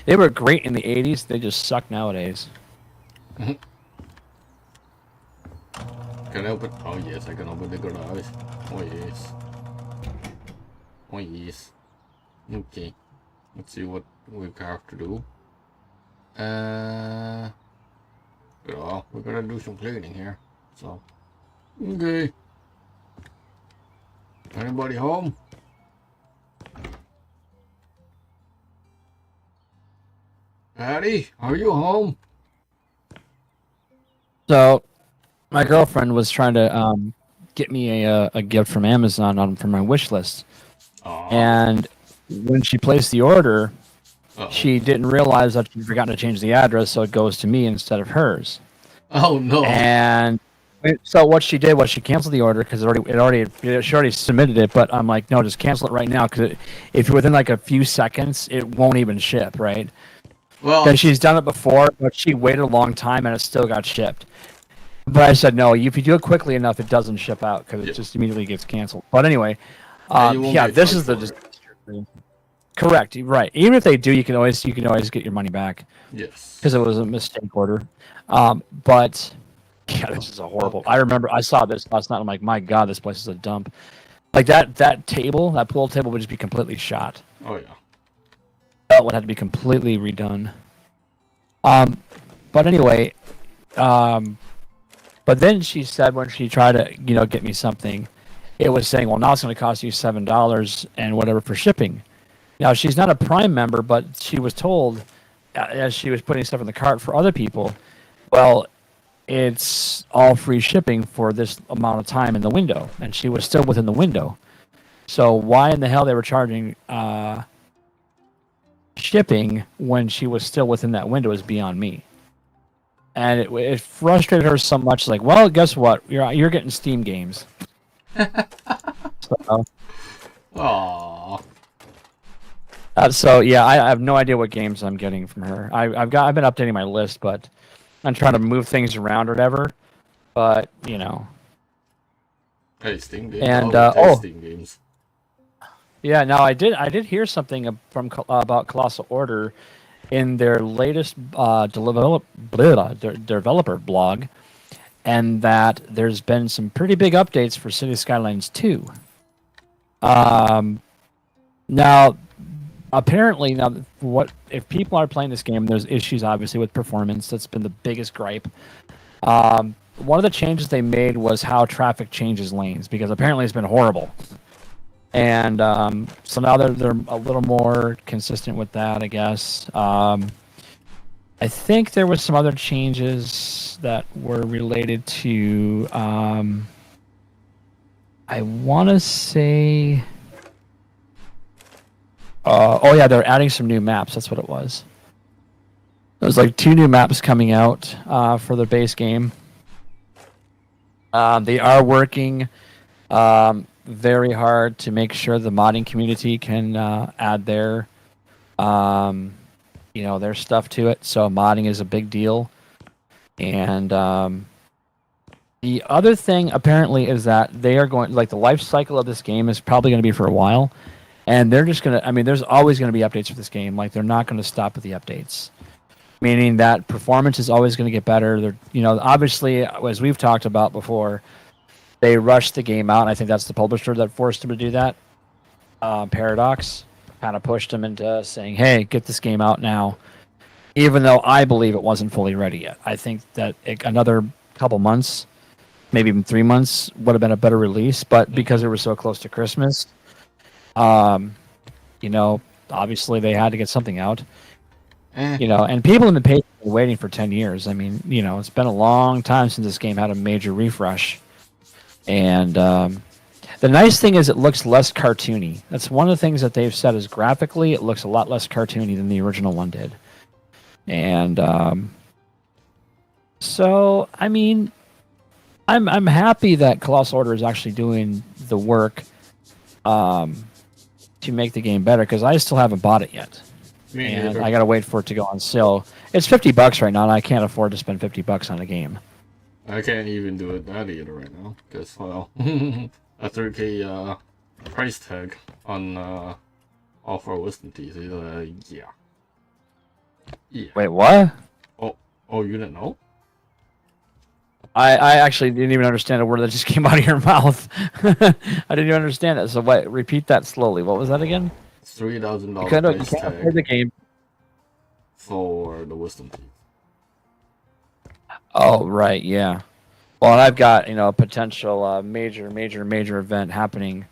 They were great in the 80s. They just suck nowadays. Can I open? Oh yes, I can open the garage. Oh yes. Oh yes. Okay. Let's see what we have to do. Well, we're gonna do some cleaning here. So, okay. Anybody home? Patty, are you home? So, my girlfriend was trying to get me a gift from Amazon for my wish list. And when she placed the order, she didn't realize that she'd forgotten to change the address, so it goes to me instead of hers. Oh no! And so what she did was she canceled the order because she already submitted it. But I'm like, no, just cancel it right now because if you're within like a few seconds, it won't even ship, right? Well, because she's done it before, but she waited a long time and it still got shipped. But I said no. If you do it quickly enough, it doesn't ship out because it just immediately gets canceled. But anyway, this is the correct, right? Even if they do, you can always get your money back. Yes, because it was a mistake order. But yeah, this is a horrible. I remember I saw this last night. I'm like, my God, this place is a dump. Like that pool table would just be completely shot. Oh yeah. That would have to be completely redone. But anyway, but then she said when she tried to, get me something, it was saying, well, now it's going to cost you $7 and whatever for shipping. Now she's not a Prime member, but she was told as she was putting stuff in the cart for other people, well, it's all free shipping for this amount of time in the window, and she was still within the window. So why in the hell they were charging shipping when she was still within that window is beyond me. And it frustrated her so much. Like, well, guess what? You're getting Steam games. Aww. So yeah, I have no idea what games I'm getting from her. I've been updating my list, but I'm trying to move things around or whatever. But hey, Steam games. And Steam games. Yeah, now I did hear something about Colossal Order in their latest developer blog, and that there's been some pretty big updates for City Skylines 2. Now, apparently, if people are playing this game, there's issues obviously with performance. That's been the biggest gripe. One of the changes they made was how traffic changes lanes, because apparently it's been horrible. And so now they're a little more consistent with that, I guess. I think there was some other changes that were related to. I want to say. They're adding some new maps. That's what it was. There's like 2 new maps coming out for the base game. They are working very hard to make sure the modding community can add their their stuff to it. So modding is a big deal. And the other thing apparently is that they are going, like, the life cycle of this game is probably going to be for a while. And they're just going to, there's always going to be updates for this game. Like, they're not going to stop with the updates. meaning that performance is always going to get better. They're, obviously, as we've talked about before, they rushed the game out. And I think that's the publisher that forced them to do that. Paradox kind of pushed them into saying, "Hey, get this game out now." Even though I believe it wasn't fully ready yet, I think that another couple months, maybe even 3 months, would have been a better release. But because it was so close to Christmas, obviously they had to get something out. And people have been patiently waiting for 10 years. I mean, it's been a long time since this game had a major refresh. And the nice thing is it looks less cartoony. That's one of the things that they've said is graphically it looks a lot less cartoony than the original one did. And so, I mean, I'm happy that Colossal Order is actually doing the work to make the game better, because I still haven't bought it yet. And I gotta wait for it to go on sale. It's $50 right now, and I can't afford to spend $50 on a game. I can't even do it that either right now, because, well, a 3K price tag on all 4 wisdom teeth. Yeah. Wait, what? Oh, you didn't know? I actually didn't even understand a word that just came out of your mouth. I didn't even understand it. So wait, repeat that slowly. What was that again? $3,000 price tag afford the game for the wisdom teeth. Oh, right, yeah. Well, and I've got, a potential major event happening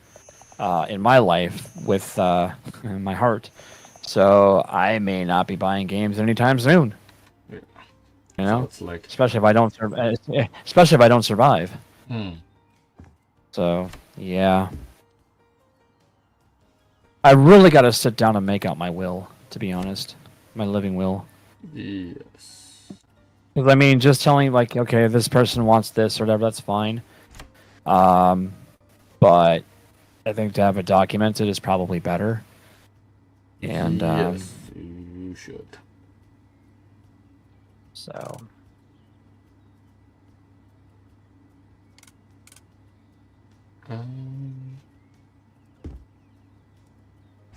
in my life with my heart. So I may not be buying games anytime soon. Yeah. So it's like... especially if I don't survive. Hmm. So, yeah. I really got to sit down and make out my will, to be honest. My living will. Yes. Because, I mean, just telling, like, okay, this person wants this or whatever, that's fine. But I think to have it documented is probably better. And, yes, you should. So...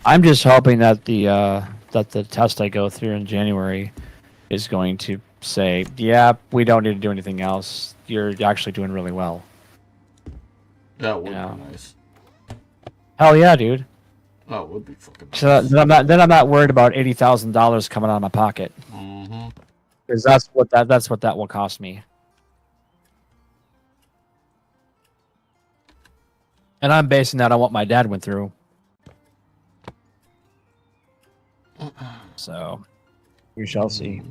I'm just hoping that the test I go through in January is going to say, yeah, we don't need to do anything else. You're actually doing really well. That would be nice. Hell yeah, dude. That would be fucking nice. So then I'm not worried about $80,000 coming out of my pocket. Mm-hmm. Because that's what that will cost me. And I'm basing that on what my dad went through. So, we shall see.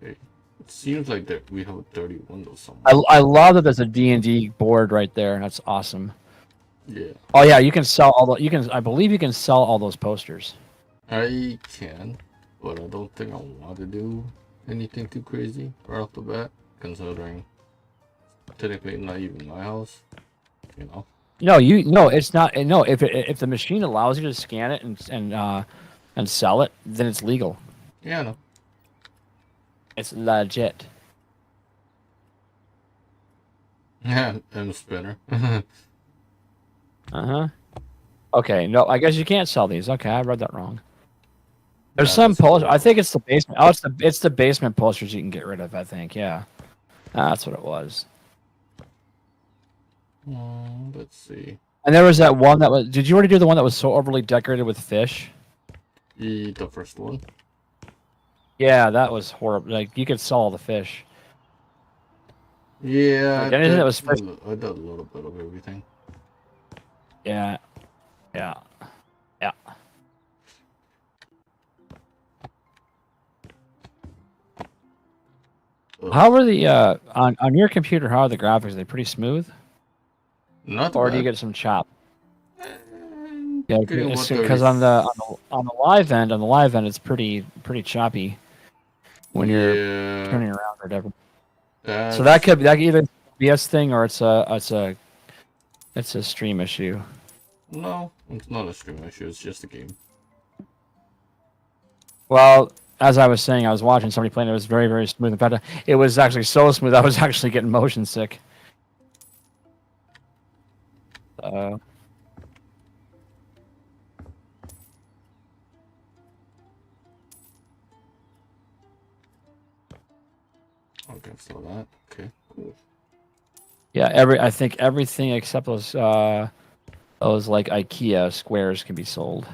It seems like that we have a dirty window somewhere. I love that there's a D&D board right there. That's awesome. Yeah. Oh yeah, you can sell all the. I believe you can sell all those posters. I can, but I don't think I want to do anything too crazy right off the bat, considering technically not even my house. No, it's not. No, if the machine allows you to scan it and sell it, then it's legal. Yeah, I know. It's legit. Yeah, and a spinner. Okay, no, I guess you can't sell these. Okay, I read that wrong. There's some posters. I think it's the basement. Oh, it's the basement posters you can get rid of. I think. Yeah, that's what it was. Let's see. And there was that one that was. Did you already do the one that was so overly decorated with fish? The first one. Yeah, that was horrible. Like you could sell all the fish. Yeah, like, anything that was first... I did a little bit of everything. Yeah. How are the on your computer? How are the graphics? Are they pretty smooth? Not or bad. do you get some chop? Yeah, because on the live end, it's pretty choppy when you're turning around or whatever. So that could either be a OBS thing or it's a stream issue. No, it's not a stream issue. It's just a game. Well, as I was saying, I was watching somebody playing. It was very, very smooth. In fact, it was actually so smooth I was actually getting motion sick. Okay, so that. Okay, cool. Yeah, I think everything except those like IKEA squares can be sold.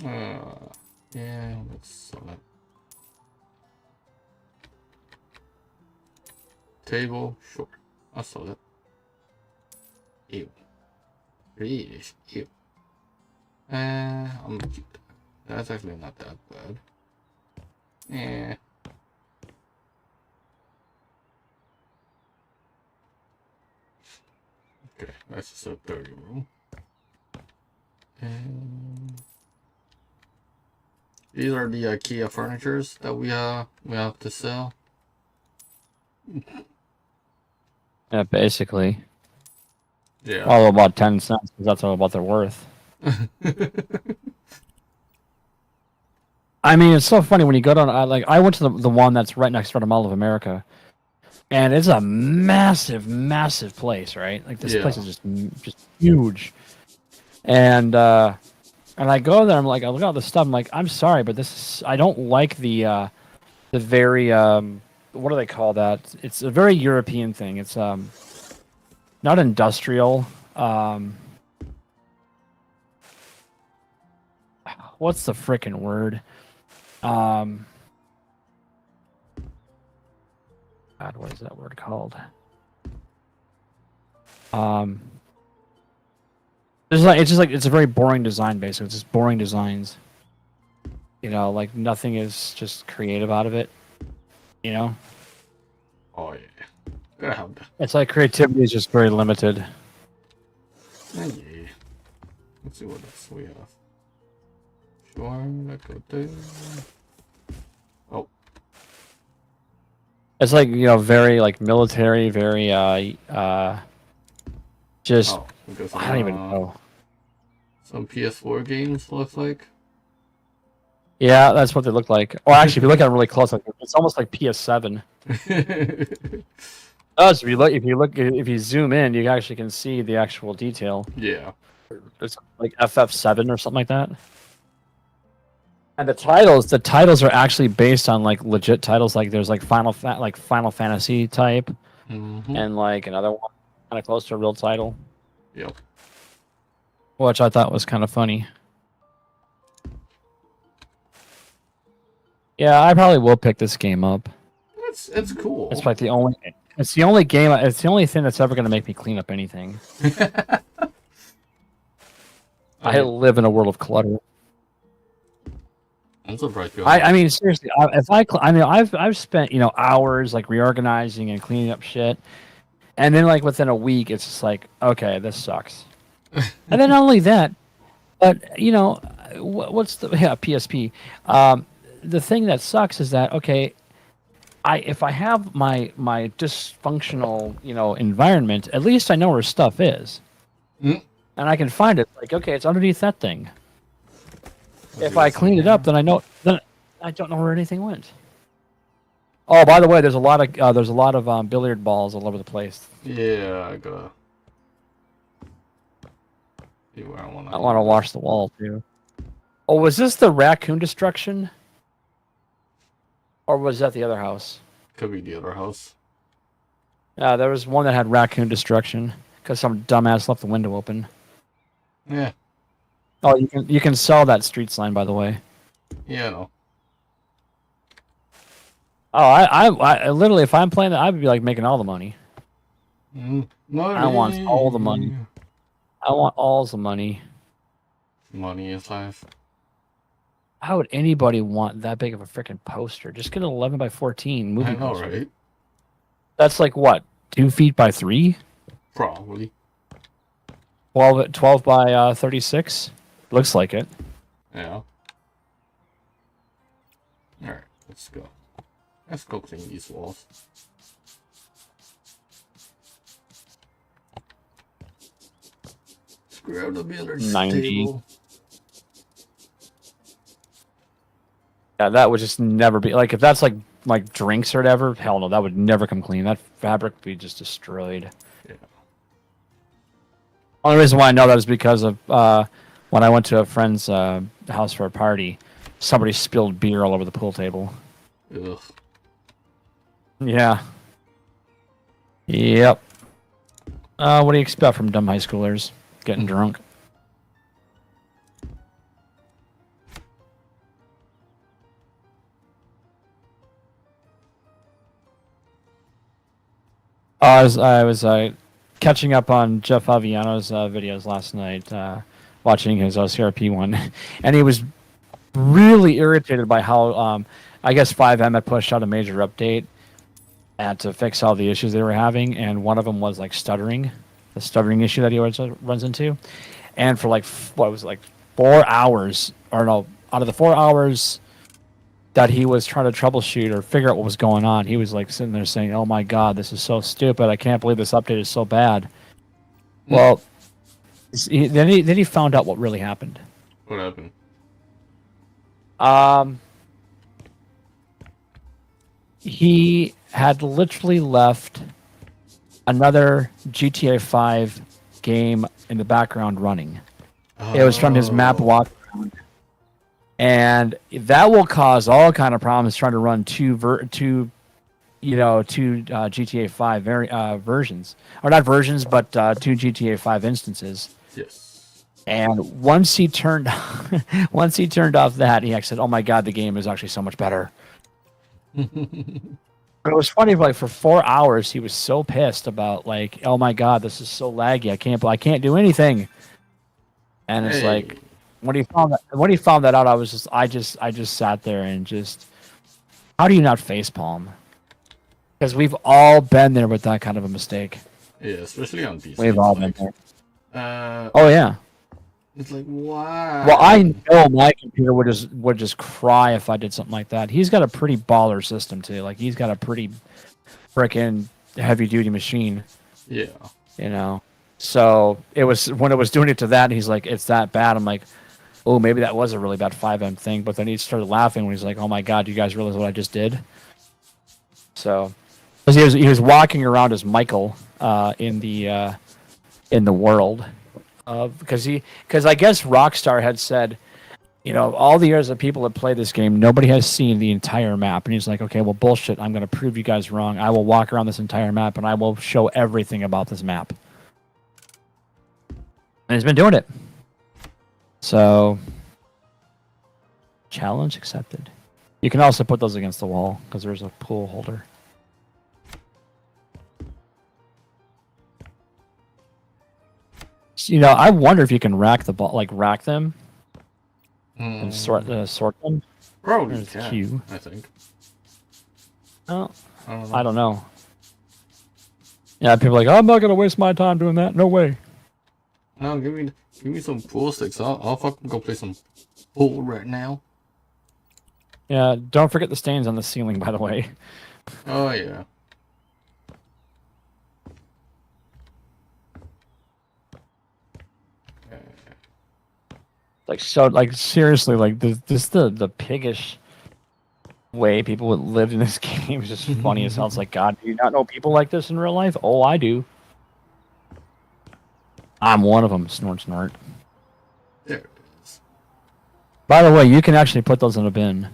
Yeah, let's sell that. Table, sure. I'll sell it. Ew. Really? Ew. I'm gonna keep that. That's actually not that bad. Yeah. Okay, that's just a 30 room. And these are the IKEA furnitures that we have to sell. Yeah, basically. Yeah. All about 10 cents, because that's all about they're worth. I mean, it's so funny when you go down. I went to the one that's right next door to Mall of America, and it's a massive, massive place, right? Like this place is just huge. And I go there. I'm like, I look at all this stuff. I'm like, I'm sorry, but I don't like the very what do they call that? It's a very European thing. It's not industrial. What's the frickin' word? God, what is that word called? It's a very boring design, basically. It's just boring designs. You know, like nothing is just creative out of it. You know? Oh yeah. Gotta have that. It's like creativity is just very limited. Yeah. Let's see what else we have. Sure, let's go there. Oh. It's like, you know, very like military, very just I don't even know. Some PS4 games looks like. Yeah, that's what they look like. Or actually, if you look at them really close, like it's almost like PS7. If you zoom in, you actually can see the actual detail. Yeah. It's like FF7 or something like that. And the titles are actually based on like legit titles. Like there's like Final Fantasy type, and like another one kind of close to a real title. Yep. Which I thought was kind of funny. Yeah, I probably will pick this game up. It's cool. It's like the only game. It's the only thing that's ever going to make me clean up anything. I live in a world of clutter. I'm surprised. I mean, seriously, I've spent hours like reorganizing and cleaning up shit, and then like within a week, it's just like, okay, this sucks. And then not only that, but what's the PSP? The thing that sucks is that if I have my dysfunctional environment, at least I know where stuff is, and I can find it. Like, okay, it's underneath that thing. If I clean it up, then I don't know where anything went. Oh, by the way, there's a lot of billiard balls all over the place. Yeah, I gotta. I want to wash the wall too. Oh, was this the raccoon destruction? Or was that the other house? Could be the other house. Yeah, there was one that had raccoon destruction because some dumbass left the window open. Yeah. Oh, you can sell that street sign, by the way. Yeah, no. Oh, I literally, if I'm playing that, I would be like making all the money. Money. I want all the money. I want all the money. Money is life. How would anybody want that big of a freaking poster? Just get an 11 by 14 movie I know, poster. right? That's like what, 2 feet by 3? Probably. 12 by 36? Looks like it. Yeah. Alright, let's go. Let's go clean these walls. Let's grab the billiards 90. table. Yeah, that would just never be like if that's like drinks or whatever. Hell no, that would never come clean. That fabric would be just destroyed. Yeah. Only reason why I know that is because of when I went to a friend's house for a party, somebody spilled beer all over the pool table. Ugh. Yeah. Yep. What do you expect from dumb high schoolers? Getting drunk. I was catching up on Jeff Aviano's videos last night, watching his OCRP one, and he was really irritated by how I guess 5M had pushed out a major update and to fix all the issues they were having, and one of them was like stuttering, the stuttering issue that he always runs into, and for like what was it, like 4 hours, or no, out of the 4 hours that he was trying to troubleshoot or figure out what was going on, he was like sitting there saying, "Oh my god, this is so stupid! I can't believe this update is so bad." Well, then he found out what really happened. What happened? He had literally left another GTA 5 game in the background running. It was from his map walkaround. And that will cause all kind of problems trying to run two GTA 5 versions, or not versions, but two GTA 5 instances. Yes. And once he turned off that, he said, "Oh my god, the game is actually so much better." But it was funny, like for 4 hours, he was so pissed about like, "Oh my god, this is so laggy. I can't do anything." And it's like, when he found that out, I just sat there and just, how do you not facepalm? Because we've all been there with that kind of a mistake. Yeah, especially on PC. We've all been there. Oh yeah. It's like, wow. Well, I know my computer would just cry if I did something like that. He's got a pretty baller system too. Like he's got a pretty frickin' heavy duty machine. Yeah. You know. So it was when it was doing it to that, and he's like, "It's that bad." I'm like, "Oh, maybe that was a really bad 5M thing." But then he started laughing when he's like, "Oh my god, you guys realize what I just did?" So, because he was walking around as Michael in the world. Because I guess Rockstar had said, all the years that people have played this game, nobody has seen the entire map. And he's like, "Okay, well, bullshit. I'm going to prove you guys wrong. I will walk around this entire map, and I will show everything about this map." And he's been doing it. So, challenge accepted. You can also put those against the wall, because there's a pool holder. I wonder if you can rack them and sort them. Probably There's can, Q. I think. Oh, I don't know. Yeah, people are like, "I'm not gonna waste my time doing that. No way." No, give me some pool sticks. I'll fucking go play some pool right now. Yeah, don't forget the stains on the ceiling, by the way. Oh yeah. Seriously, the piggish way people would live in this game is just funny as hell. It's like, God, do you not know people like this in real life? Oh, I do. I'm one of them. Snort, snort. There it is. By the way, you can actually put those in a bin.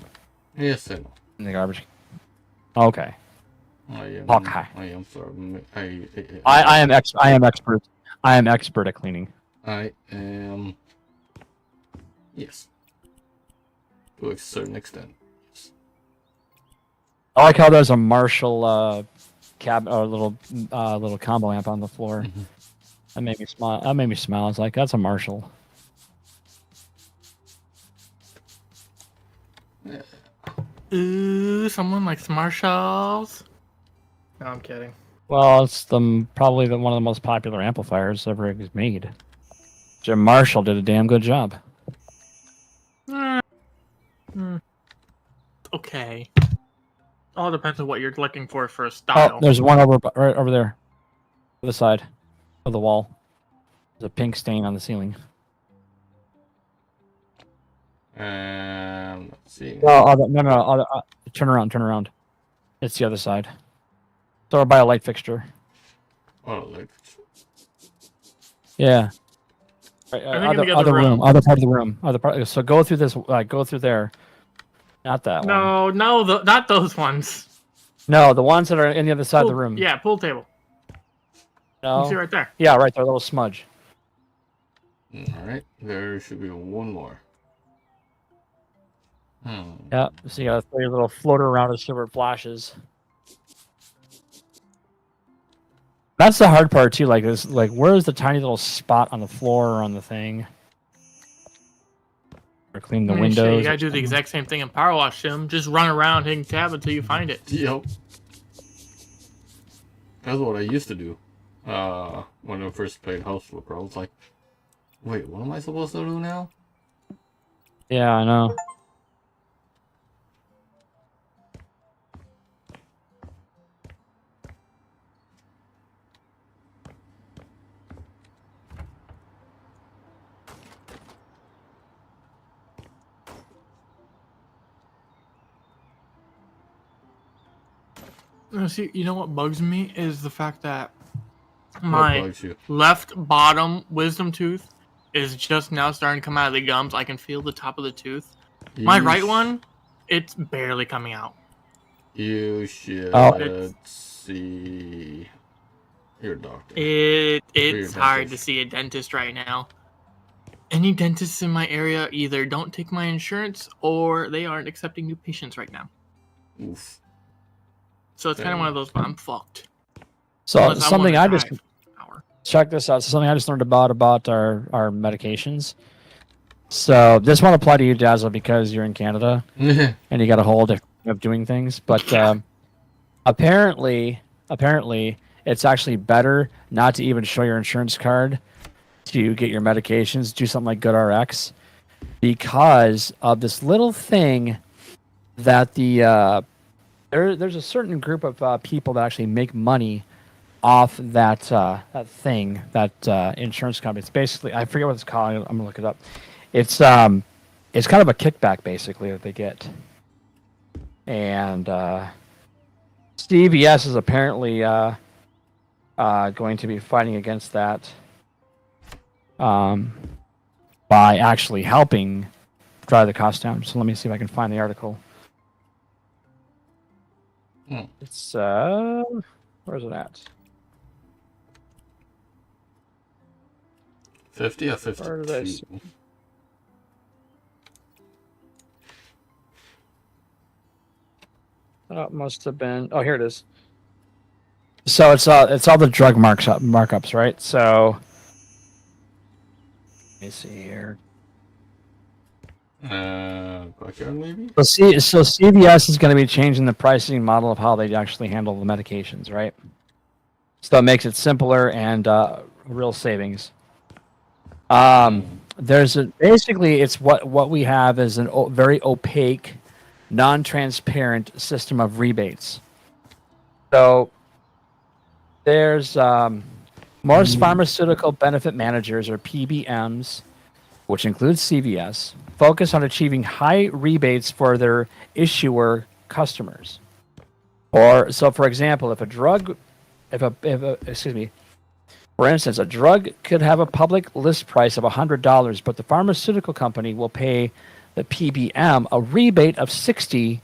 Yes, I know. In the garbage. Okay. Okay. I am sorry. I am expert. I am expert at cleaning. I am. Yes. To a certain extent. Yes. I like how there's a Marshall little combo amp on the floor. Mm-hmm. That made me smile. I was like, "That's a Marshall." Yeah. Ooh, someone likes Marshalls. No, I'm kidding. Well, it's probably one of the most popular amplifiers ever made. Jim Marshall did a damn good job. Okay. All depends on what you're looking for a style. Oh, there's one right over there, to the side of the wall. There's a pink stain on the ceiling. Let's see. No. Turn around. It's the other side. It's over by a light fixture. Oh, like. Yeah. Right, other room. Other part of the room. So go through this. Go through there. Not that one. No, not those ones. No, the ones that are in the other side of the room. Yeah, pool table. No. You can see right there. Yeah, right there, a little smudge. Alright, there should be one more. Yeah, so you gotta throw your little floater around as silver flashes. That's the hard part too. Like this, like where's the tiny little spot on the floor or on the thing? Or clean the windows. Shit, you gotta do the exact same thing in Power Wash Sim. Just run around hitting tab until you find it. Yep. That's what I used to do. When I first played House Flipper, I was like, wait, what am I supposed to do now? Yeah, I know. See, you know what bugs me is the fact that What my bugs you? left bottom wisdom tooth is just now starting to come out of the gums. I can feel the top of the tooth. My right one, it's barely coming out. You should Oh. see your doctor. It's hard to see a dentist right now. Any dentists in my area either don't take my insurance or they aren't accepting new patients right now. Oof. So it's kind of one of those, I'm fucked. So Unless something wanna I just drive an hour. check this out. Something I just learned about our medications. So this won't apply to you, Dazzo, because you're in Canada and you got a whole different way of doing things. But apparently, it's actually better not to even show your insurance card to get your medications. Do something like GoodRx because of this little thing that there's a certain group of people that actually make money off that insurance company. It's basically, I forget what it's called. I'm gonna look it up. It's kind of a kickback basically that they get, and CVS is apparently going to be fighting against that by actually helping drive the cost down. So let me see if I can find the article. It's where's it at? 50 or Where did I 52? see? Oh, it must have been. Oh, here it is. So it's all the drug markups, right? So let me see here. Backyard maybe? So CVS is going to be changing the pricing model of how they actually handle the medications, right? So it makes it simpler and real savings. Basically it's what we have is a very opaque, non-transparent system of rebates. So there's most pharmaceutical benefit managers or PBMs, which includes CVS, focus on achieving high rebates for their issuer customers. Or so, for example, for instance, a drug could have a public list price of $100, but the pharmaceutical company will pay the PBM a rebate of $60,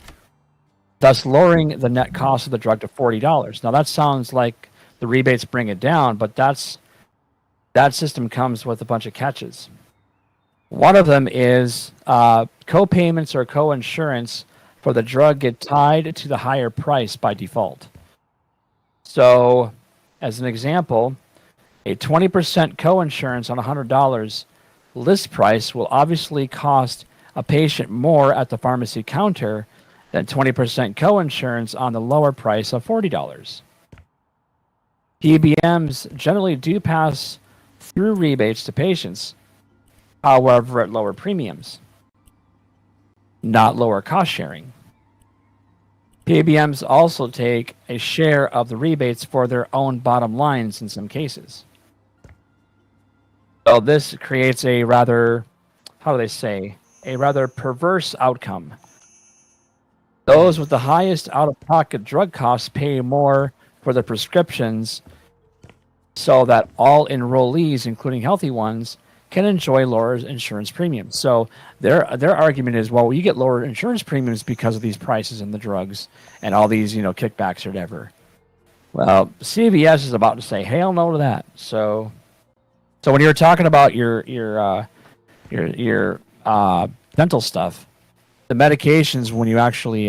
thus lowering the net cost of the drug to $40. Now that sounds like the rebates bring it down, but that system comes with a bunch of catches. One of them is co-payments or co-insurance for the drug get tied to the higher price by default. So, as an example, a 20% co-insurance on $100 list price will obviously cost a patient more at the pharmacy counter than 20% co-insurance on the lower price of $40. PBMs generally do pass through rebates to patients, however, at lower premiums, not lower cost sharing. PBMs also take a share of the rebates for their own bottom lines in some cases. So this creates a rather, a rather perverse outcome. Those with the highest out-of-pocket drug costs pay more for the prescriptions so that all enrollees, including healthy ones, can enjoy lower insurance premiums. So their argument is, well, you get lower insurance premiums because of these prices and the drugs and all these, kickbacks or whatever. Well, CVS is about to say hell no to that. So when you're talking about your dental stuff, the medications, when you actually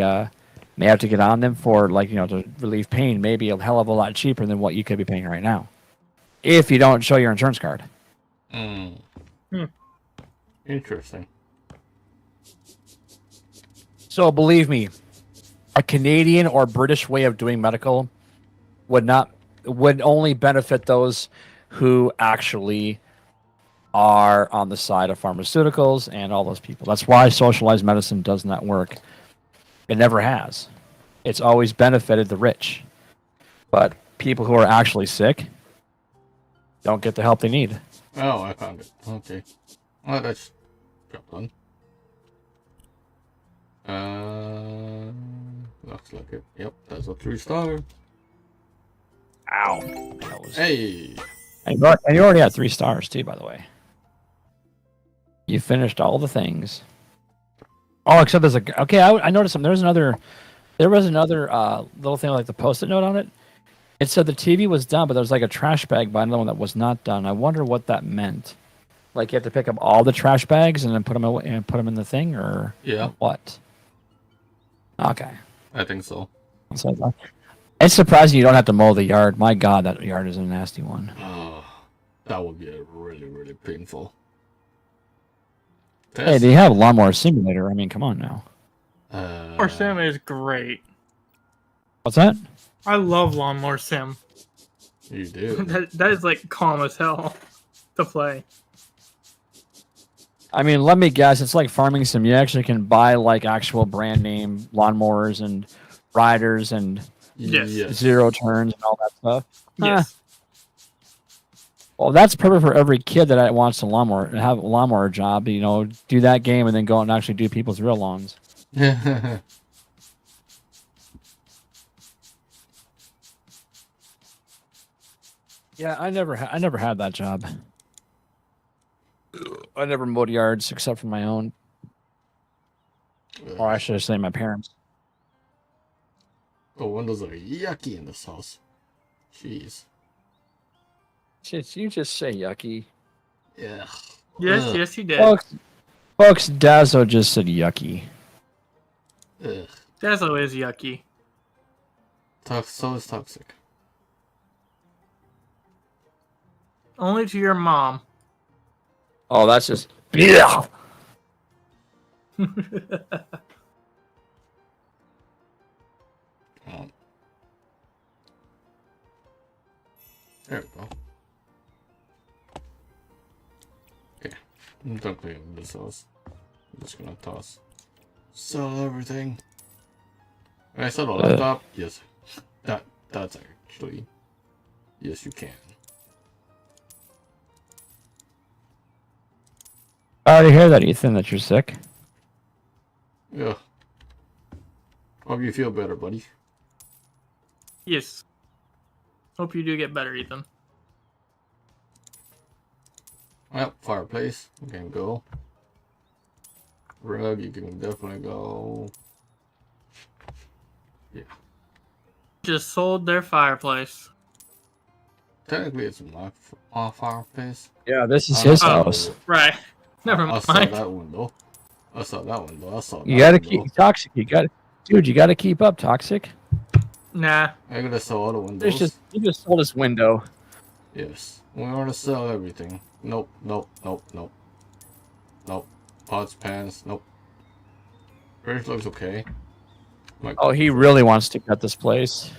may have to get on them for to relieve pain, may be a hell of a lot cheaper than what you could be paying right now, if you don't show your insurance card. Interesting. So believe me, a Canadian or British way of doing medical would only benefit those who actually are on the side of pharmaceuticals and all those people. That's why socialized medicine does not work. It never has. It's always benefited the rich. But people who are actually sick don't get the help they need. Oh, I found it. Okay. Well, that's done. Looks like it. Yep, that's a 3-star. Ow. Hey! And you already had 3 stars, too, by the way. You finished all the things. Oh, except there's a... Okay, I noticed something. There was another little thing like the Post-it note on it. It said the TV was done, but there was like a trash bag by another one that was not done. I wonder what that meant. Like you have to pick up all the trash bags and then put them away and put them in the thing, or what? Okay, I think so. It's surprising you don't have to mow the yard. My God, that yard is a nasty one. Oh, that would be really, really painful. Hey, they have Lawnmower Simulator. I mean, come on now. Lawnmower Sim is great. What's that? I love Lawnmower Sim. You do. that is like calm as hell to play. I mean, let me guess. It's like Farming Sim. You actually can buy like actual brand name lawnmowers and riders and zero turns and all that stuff. Yes. Well, that's perfect for every kid that wants to have a lawnmower job. Do that game and then go out and actually do people's real lawns. Yeah, I never had that job. I never mowed yards except for my own. Or I should say my parents. The windows are yucky in this house. Jeez. You just say yucky. Yeah. Yes, he did. Folks, Dazzo just said yucky. Ugh. Dazzo is yucky. So is toxic. Only to your mom. Oh, that's just... Yeah. There we go. Okay, I'm done cleaning this house. I'm just gonna sell everything. Can I sell the laptop? Yes. That's actually... Yes, you can. I already hear that, Ethan, that you're sick. Yeah. Hope you feel better, buddy. Yes. Hope you do get better, Ethan. Well, fireplace, you can go. Rug, you can definitely go. Yeah. Just sold their fireplace. Technically, it's my fireplace. Yeah, this is his house. Right. Never mind. I saw that window. I saw that window. You gotta keep Toxic. You gotta keep up, Toxic. Nah. I'm gonna sell all the windows. You just sold this window. Yes. We want to sell everything. Nope. Pots, pans. Nope. Fridge looks okay. Oh, he really wants to cut this place.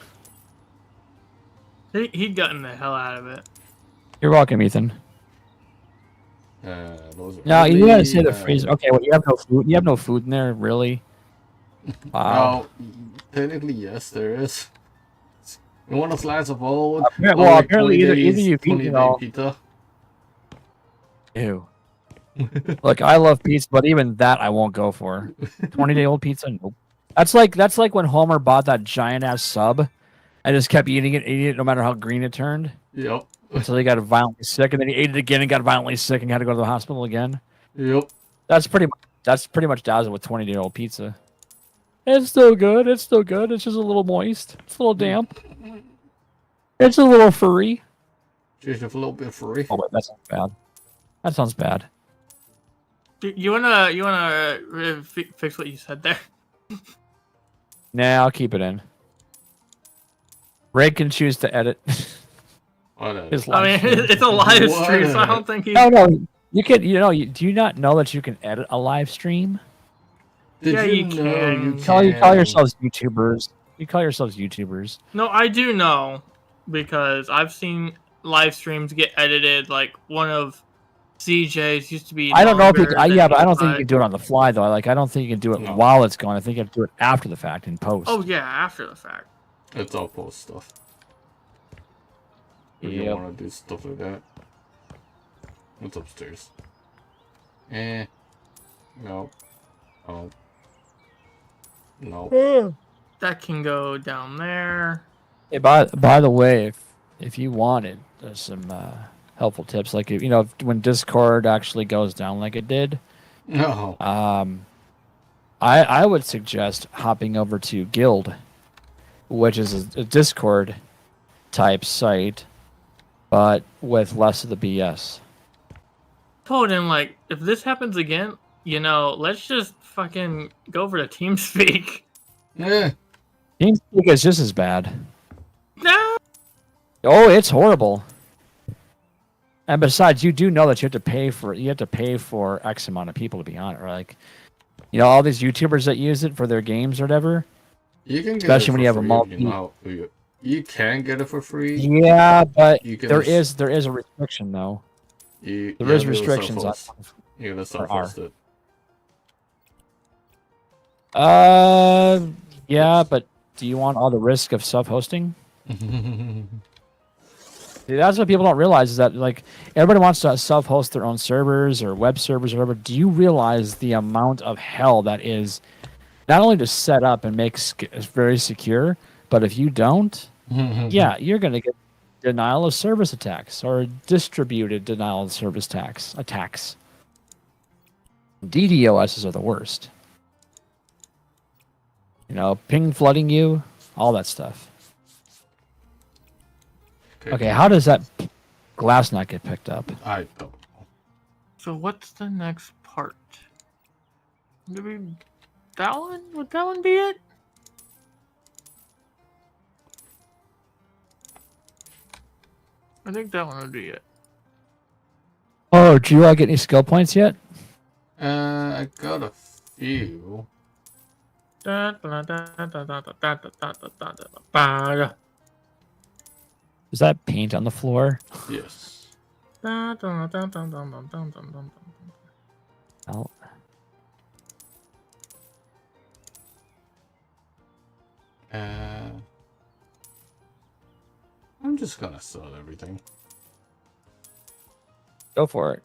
He'd gotten the hell out of it. You're welcome, Ethan. Those are No, you gotta say the freezer. Okay, well, you have no food. You have no food in there, really? Wow. Well, technically, yes, there is. You want a slice of old? Well, apparently either you've eaten it all. Pizza. Ew. Look, I love pizza, but even that I won't go for. 20-day-old pizza? Nope. That's like when Homer bought that giant ass sub and just kept eating it no matter how green it turned. Yep. So they got violently sick, and then he ate it again and got violently sick and had to go to the hospital again. Yep. That's pretty much Dazzo with 20-year-old pizza. It's still good. It's still good. It's just a little moist. It's a little damp. It's a little furry. Just a little bit furry. Oh, wait, that sounds bad. That sounds bad. You wanna fix what you said there? Nah, I'll keep it in. Ray can choose to edit. His I mean, live stream. it's a live stream, so I don't think he's... No, you can. Do you not know that you can edit a live stream? Yeah, you can. You call yourselves YouTubers. You call yourselves YouTubers. No, I do know, because I've seen live streams get edited. Like one of CJ's used to be. I don't know if you. longer Yeah, than but I don't think you 85. can do it on the fly though. Like I don't think you can do it while it's going. I think you have to do it after the fact in post. Oh yeah, after the fact. It's all post stuff. If you want to do stuff like that. What's upstairs? No. Oh. No. That can go down there. Hey, by the way, if you wanted, there's some helpful tips. Like when Discord actually goes down like it did. No. I would suggest hopping over to Guild, which is a Discord type site, but with less of the BS. Told him, like, if this happens again, let's just fucking go over to TeamSpeak. Yeah. TeamSpeak is just as bad. No. Oh, it's horrible. And besides, you do know that you have to pay for X amount of people to be on it, right? Like, all these YouTubers that use it for their games or whatever. You can get especially it when you have a multi. You can get it for free. Yeah, but there is a restriction though. There is restrictions on. You gotta self-host it. Yeah, but do you want all the risk of self-hosting? See, that's what people don't realize is that like everybody wants to self-host their own servers or web servers or whatever. Do you realize the amount of hell that is not only to set up and make very secure, but if you don't, yeah, you're gonna get denial of service attacks or distributed denial of service attacks. DDoSs are the worst. Ping flooding you, all that stuff. Okay, how does that glass not get picked up? I don't know. So what's the next part? That one? Would that one be it? I think that one would be it. Oh, do you get any skill points yet? I got a few. Is that paint on the floor? Yes. Oh. I'm just gonna sell everything. Go for it.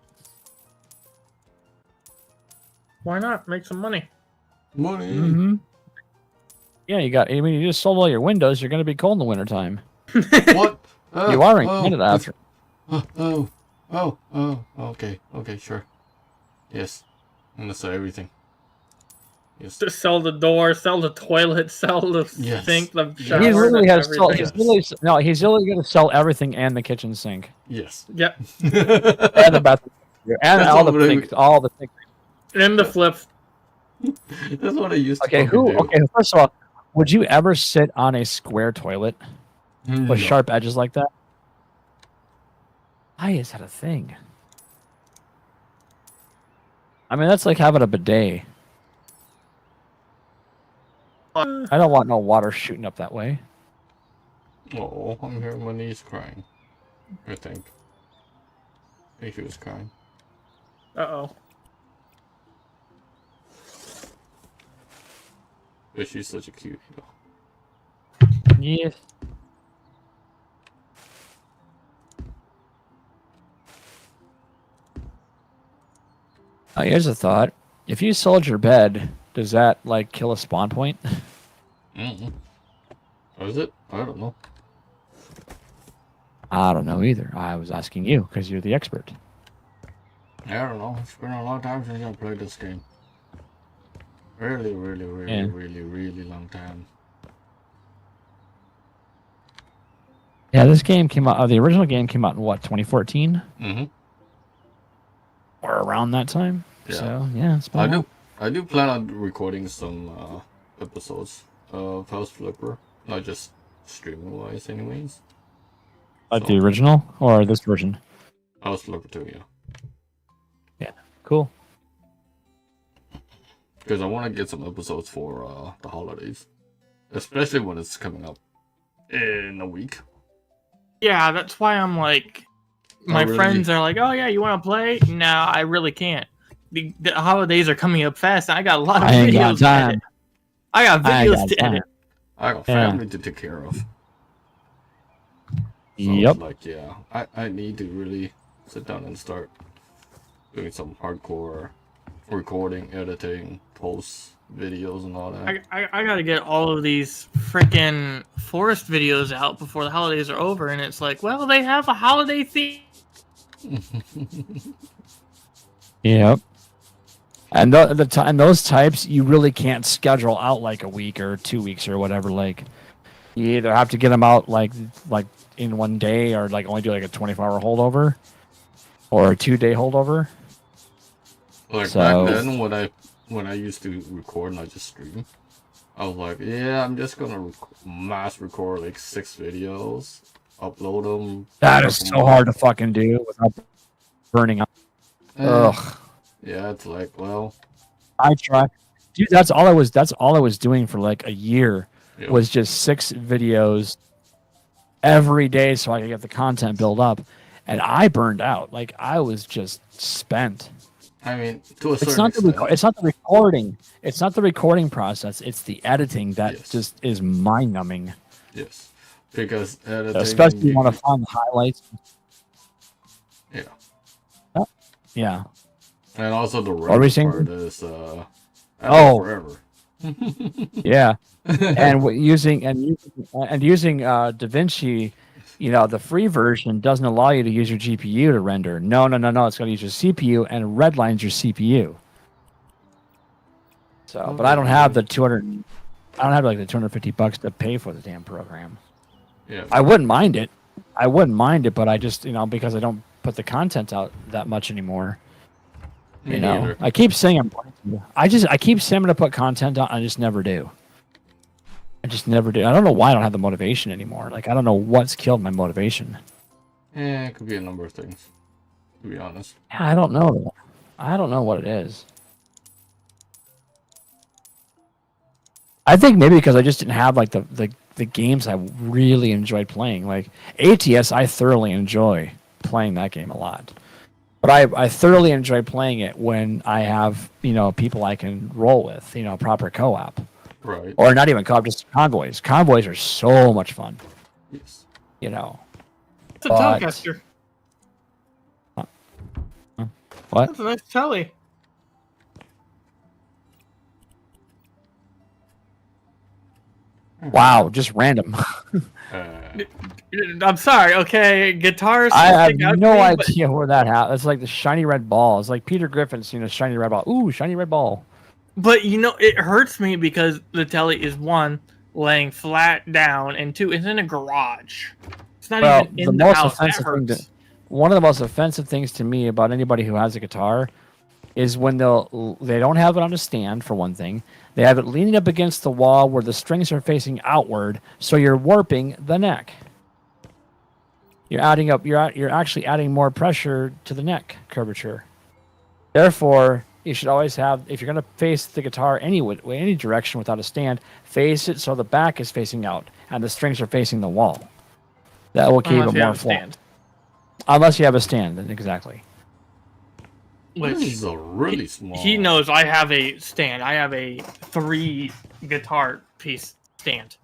Why not? Make some money. Money. Mm-hmm. Yeah, you just sold all your windows. You're gonna be cold in the wintertime. What? You are in Canada after. Okay, sure. Yes. I'm gonna sell everything. Yes. Just sell the door, sell the toilet, sell the sink, the shower. He literally has everything. he's literally gonna sell everything and the kitchen sink. Yes. Yep. And the bathroom. And all the things. And the flips. That's what I used to do. Okay, first of all, would you ever sit on a square toilet with sharp edges like that? Why is that a thing? I mean, that's like having a bidet. I don't want no water shooting up that way. Oh, I'm hearing my niece crying. I think she was crying. Uh-oh. But she's such a cutie, though. Yes. Here's a thought. If you sold your bed, does that, like, kill a spawn point? Oh, is it? I don't know. I don't know either. I was asking you because you're the expert. I don't know. It's been a long time since I played this game. Really long time. Yeah, this game came out. The original game came out in what, 2014? Mm-hmm. Or around that time. Yeah. So yeah, it's been I do plan on recording some episodes of House Flipper, not just streaming wise, anyways. Like the original or this version? House Flipper too, yeah. Yeah, cool. Because I want to get some episodes for the holidays, especially when it's coming up in a week. Yeah, that's why I'm like, my friends are like, "Oh yeah, you want to play?" No, I really can't. The holidays are coming up fast. And I got a lot of videos to edit. I got videos to edit. I got family to take care of. So Yep. Like, yeah, I need to really sit down and start doing some hardcore recording, editing, posts, videos, and all that. I gotta get all of these freaking forest videos out before the holidays are over, and it's like, well, they have a holiday theme. Yep. And and those types, you really can't schedule out like a week or 2 weeks or whatever. Like, you either have to get them out like in one day, or like only do like a 24-hour holdover, or a 2-day holdover. Like back then, when I used to record and I just stream, I was like, yeah, I'm just gonna mass record like 6 videos, upload them. That is so hard to fucking do without burning out. Ugh. Yeah, it's like, well, I try, dude. That's all I was doing for like a year. Yep. Was just 6 videos every day so I could get the content built up, and I burned out. Like, I was just spent. I mean, to a certain extent. It's not the recording. It's not the recording process. It's the editing that just is mind numbing. Yes, because editing, especially you want to find the highlights. Yeah. Yeah. And also the random part is forever. Yeah. And using DaVinci, you know, the free version doesn't allow you to use your GPU to render. No. It's going to use your CPU and redlines your CPU. So, but I don't have the $250 to pay for the damn program. Yeah. I wouldn't mind it. But I just, because I don't put the content out that much anymore. Me neither. I keep saying I'm going to. I keep saying I'm going to put content out. I just never do. I don't know why I don't have the motivation anymore. Like, I don't know what's killed my motivation. Yeah, it could be a number of things, to be honest. I don't know. I don't know what it is. I think maybe because I just didn't have like the games I really enjoyed playing. Like ATS, I thoroughly enjoy playing that game a lot. But I thoroughly enjoy playing it when I have, people I can roll with, proper co-op. Right. Or not even co-op, just convoys. Convoys are so much fun. Yes. It's a Telecaster. What? That's a nice telly. Wow, just random. I'm sorry, okay, guitars. I have no idea where that happened. It's like the shiny red ball. It's like Peter Griffin's, shiny red ball. Ooh, shiny red ball. But it hurts me because the telly is 1, laying flat down, and 2, it's in a garage. It's not even in the house. That hurts. One of the most offensive things to me about anybody who has a guitar is when they don't have it on a stand, for one thing. They have it leaning up against the wall where the strings are facing outward, so you're warping the neck. You're actually adding more pressure to the neck curvature. Therefore, you should always have, if you're going to face the guitar any direction without a stand, face it so the back is facing out and the strings are facing the wall. That will keep it more flat. Unless you have a stand, then exactly. This is a really small. He knows I have a stand. I have a 3 guitar piece stand.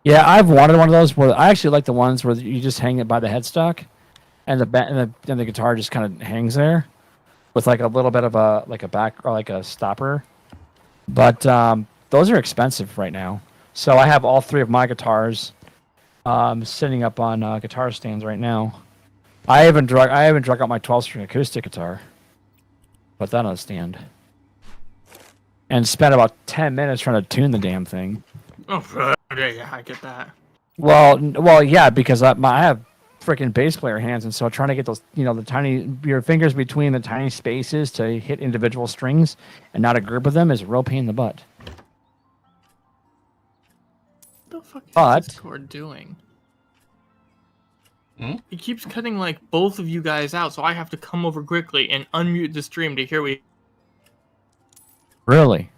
Yeah, I've wanted one of those. Where I actually like the ones where you just hang it by the headstock, and the guitar just kind of hangs there, with like a little bit of a back or like a stopper. But those are expensive right now. So I have all 3 of my guitars sitting up on guitar stands right now. I haven't drug out my 12-string acoustic guitar. Put that on a stand. And spent about 10 minutes trying to tune the damn thing. Oh, yeah, I get that. Well, yeah, because I have freaking bass player hands, and so trying to get those, your fingers between the tiny spaces to hit individual strings and not a group of them is a real pain in the butt. What the fuck is But Discord doing? Hmm? It keeps cutting like both of you guys out, so I have to come over quickly and unmute the stream to hear what. Really?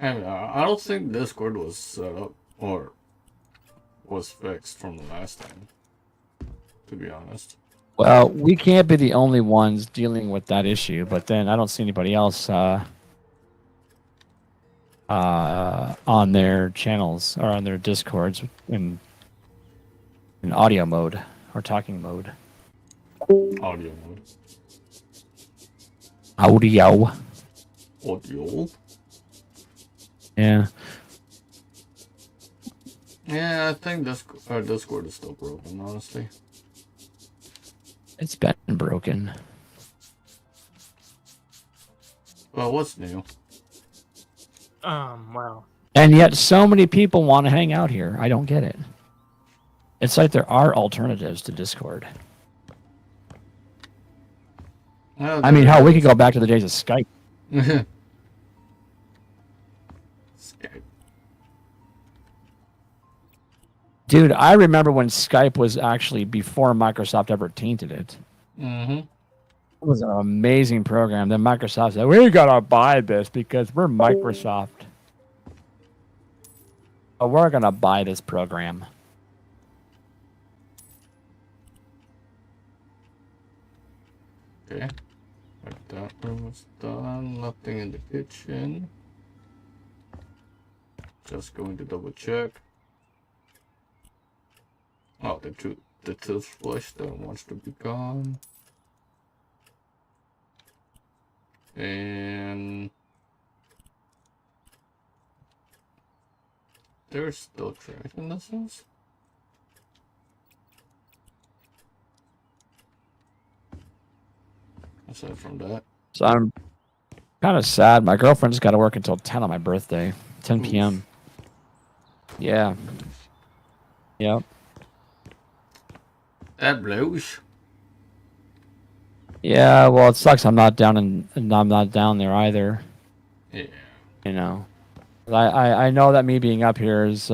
I mean, I don't think Discord was set up or was fixed from the last time, to be honest. Well, we can't be the only ones dealing with that issue, but then I don't see anybody else on their channels or on their Discords in audio mode or talking mode. Audio mode. Audio. Audio? Yeah. Yeah, I think Discord is still broken, honestly. It's been broken. Well, what's new? Well. And yet so many people want to hang out here. I don't get it. It's like there are alternatives to Discord. I mean, hell, we could go back to the days of Skype. Skype. Dude, I remember when Skype was actually before Microsoft ever tainted it. Mm-hmm. It was an amazing program. Then Microsoft said, we gotta buy this because we're Microsoft. But we're gonna buy this program. Okay. Like that room was done. Nothing in the kitchen. Just going to double check. Oh, the toothbrush that wants to be gone. And there's still trash in this house. Aside from that. So I'm kind of sad. My girlfriend's got to work until 10 on my birthday. 10 p.m. Yeah. Yep. That blows. Yeah, well, it sucks. I'm not down there either. Yeah. You know, I know that me being up here is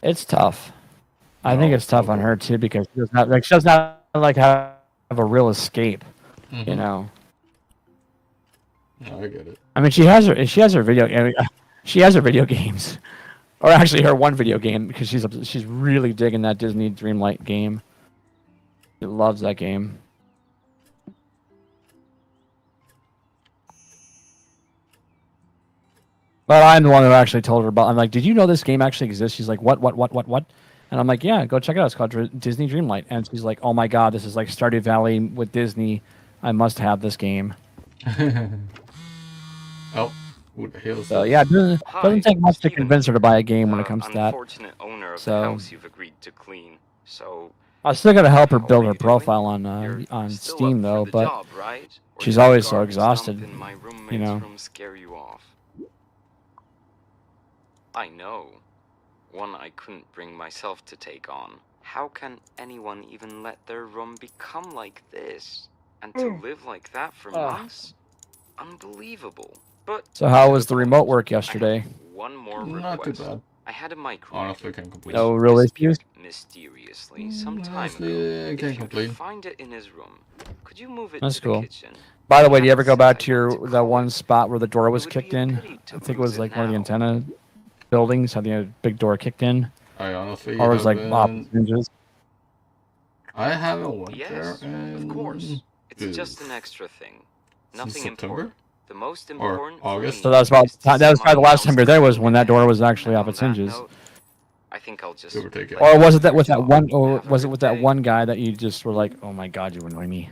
it's tough. I think it's tough on her too because she does not have a real escape. Mm-hmm. You know. No, I get it. I mean, she has her video games, or actually her one video game because she's really digging that Disney Dreamlight game. She loves that game. But I'm the one who actually told her about. I'm like, did you know this game actually exists? She's like, what? And I'm like, yeah, go check it out. It's called Disney Dreamlight. And she's like, oh my god, this is like Stardew Valley with Disney. I must have this game. Oh, who the hell? So yeah, it doesn't take much to convince her to buy a game when it comes to that. Unfortunate owner of So the house you've agreed to clean. So I still gotta help her how build are her you profile doing? You're on still Steam up though, for the but job, right? Or she's did the always so garbage exhausted. dump in my roommate's You know. room scare you off? I know. One I couldn't bring myself to take on. How can anyone even let their room become like this? And to live like that for months? Unbelievable. But So how was the remote work I yesterday? have one more Not too request. bad. I had a microwave. Honestly, can't complain. No real issues? Mysteriously, some time Honestly, I ago. can't If you complain. find it in his room, could you move it That's to cool. the kitchen? By the way, do you ever Haven't go back said to I meant that call one it. spot where the door was It would be kicked a in? pity to I think it lose was like it one of the now. antenna buildings had the big door kicked in, I honestly or it was like haven't. opposite hinges. I haven't went there, Yes, and of course. It's just an extra thing. since Nothing September important. The most or important for August. me So that's about is to that was see probably the my last time you were house there was clean when that door again. was actually And off on its that hinges. note, I think I'll just Give or take it. Or was it that your with that job. one? Or Have a was it good with that day. one guy that you just were like, "Oh my god, you annoy me"?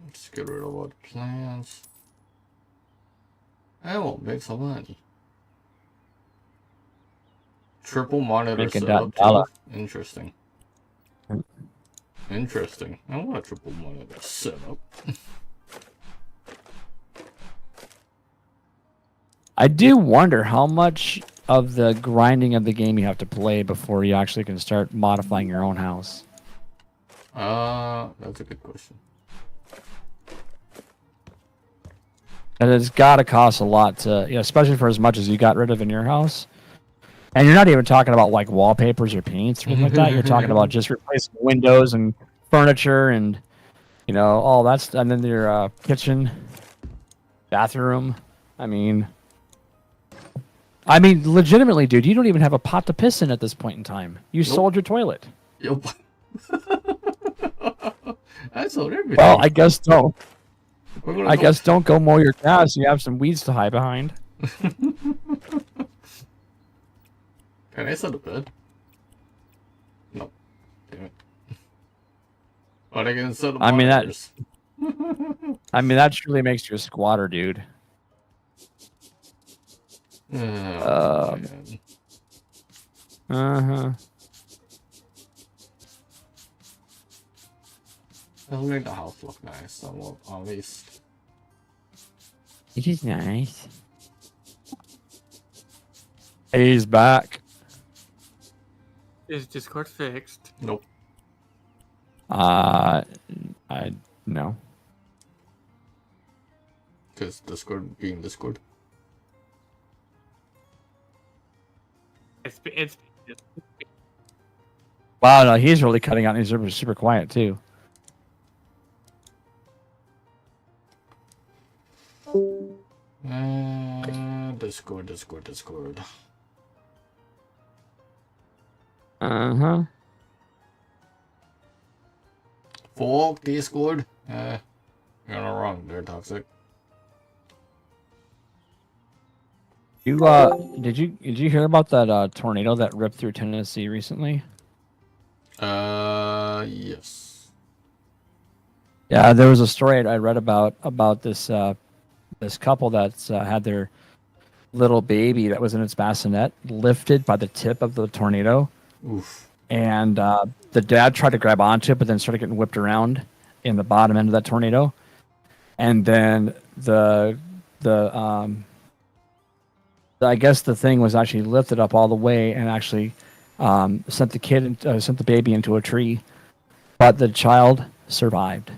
Let's get rid of all the plants. I won't make some money. Triple monitor Making setup that dollar. too? Interesting. Interesting. I want a triple monitor setup. I do wonder how much of the grinding of the game you have to play before you actually can start modifying your own house. That's a good question. And it's got to cost a lot to, you know, especially for as much as you got rid of in your house. And you're not even talking about like wallpapers or paints or anything like that. You're talking about just replacing windows and furniture and, you know, all that's, and then your kitchen, bathroom. I mean, legitimately, dude, you don't even have a pot to piss in at this point in time. You sold your toilet. Yep. I sold everything. Well, I guess don't. I guess don't go mow your grass. You have some weeds to hide behind. Can I set a bed? No. Damn it. But I can set a monitors. That truly makes you a squatter, dude. Man. Uh-huh. It'll make the house look nice, at least. It is nice. He's back. Is Discord fixed? Nope. No. Because Discord being Discord. It's Wow, no, he's really cutting out. He's super, super quiet too. Discord. Uh-huh. Fuck Discord. You're not wrong. They're toxic. You did you hear about that tornado that ripped through Tennessee recently? Yes. Yeah, there was a story I read about this this couple that's had their little baby that was in its bassinet lifted by the tip of the tornado. Oof. And the dad tried to grab onto it, but then started getting whipped around in the bottom end of that tornado. And then I guess the thing was actually lifted up all the way and actually sent the baby into a tree, but the child survived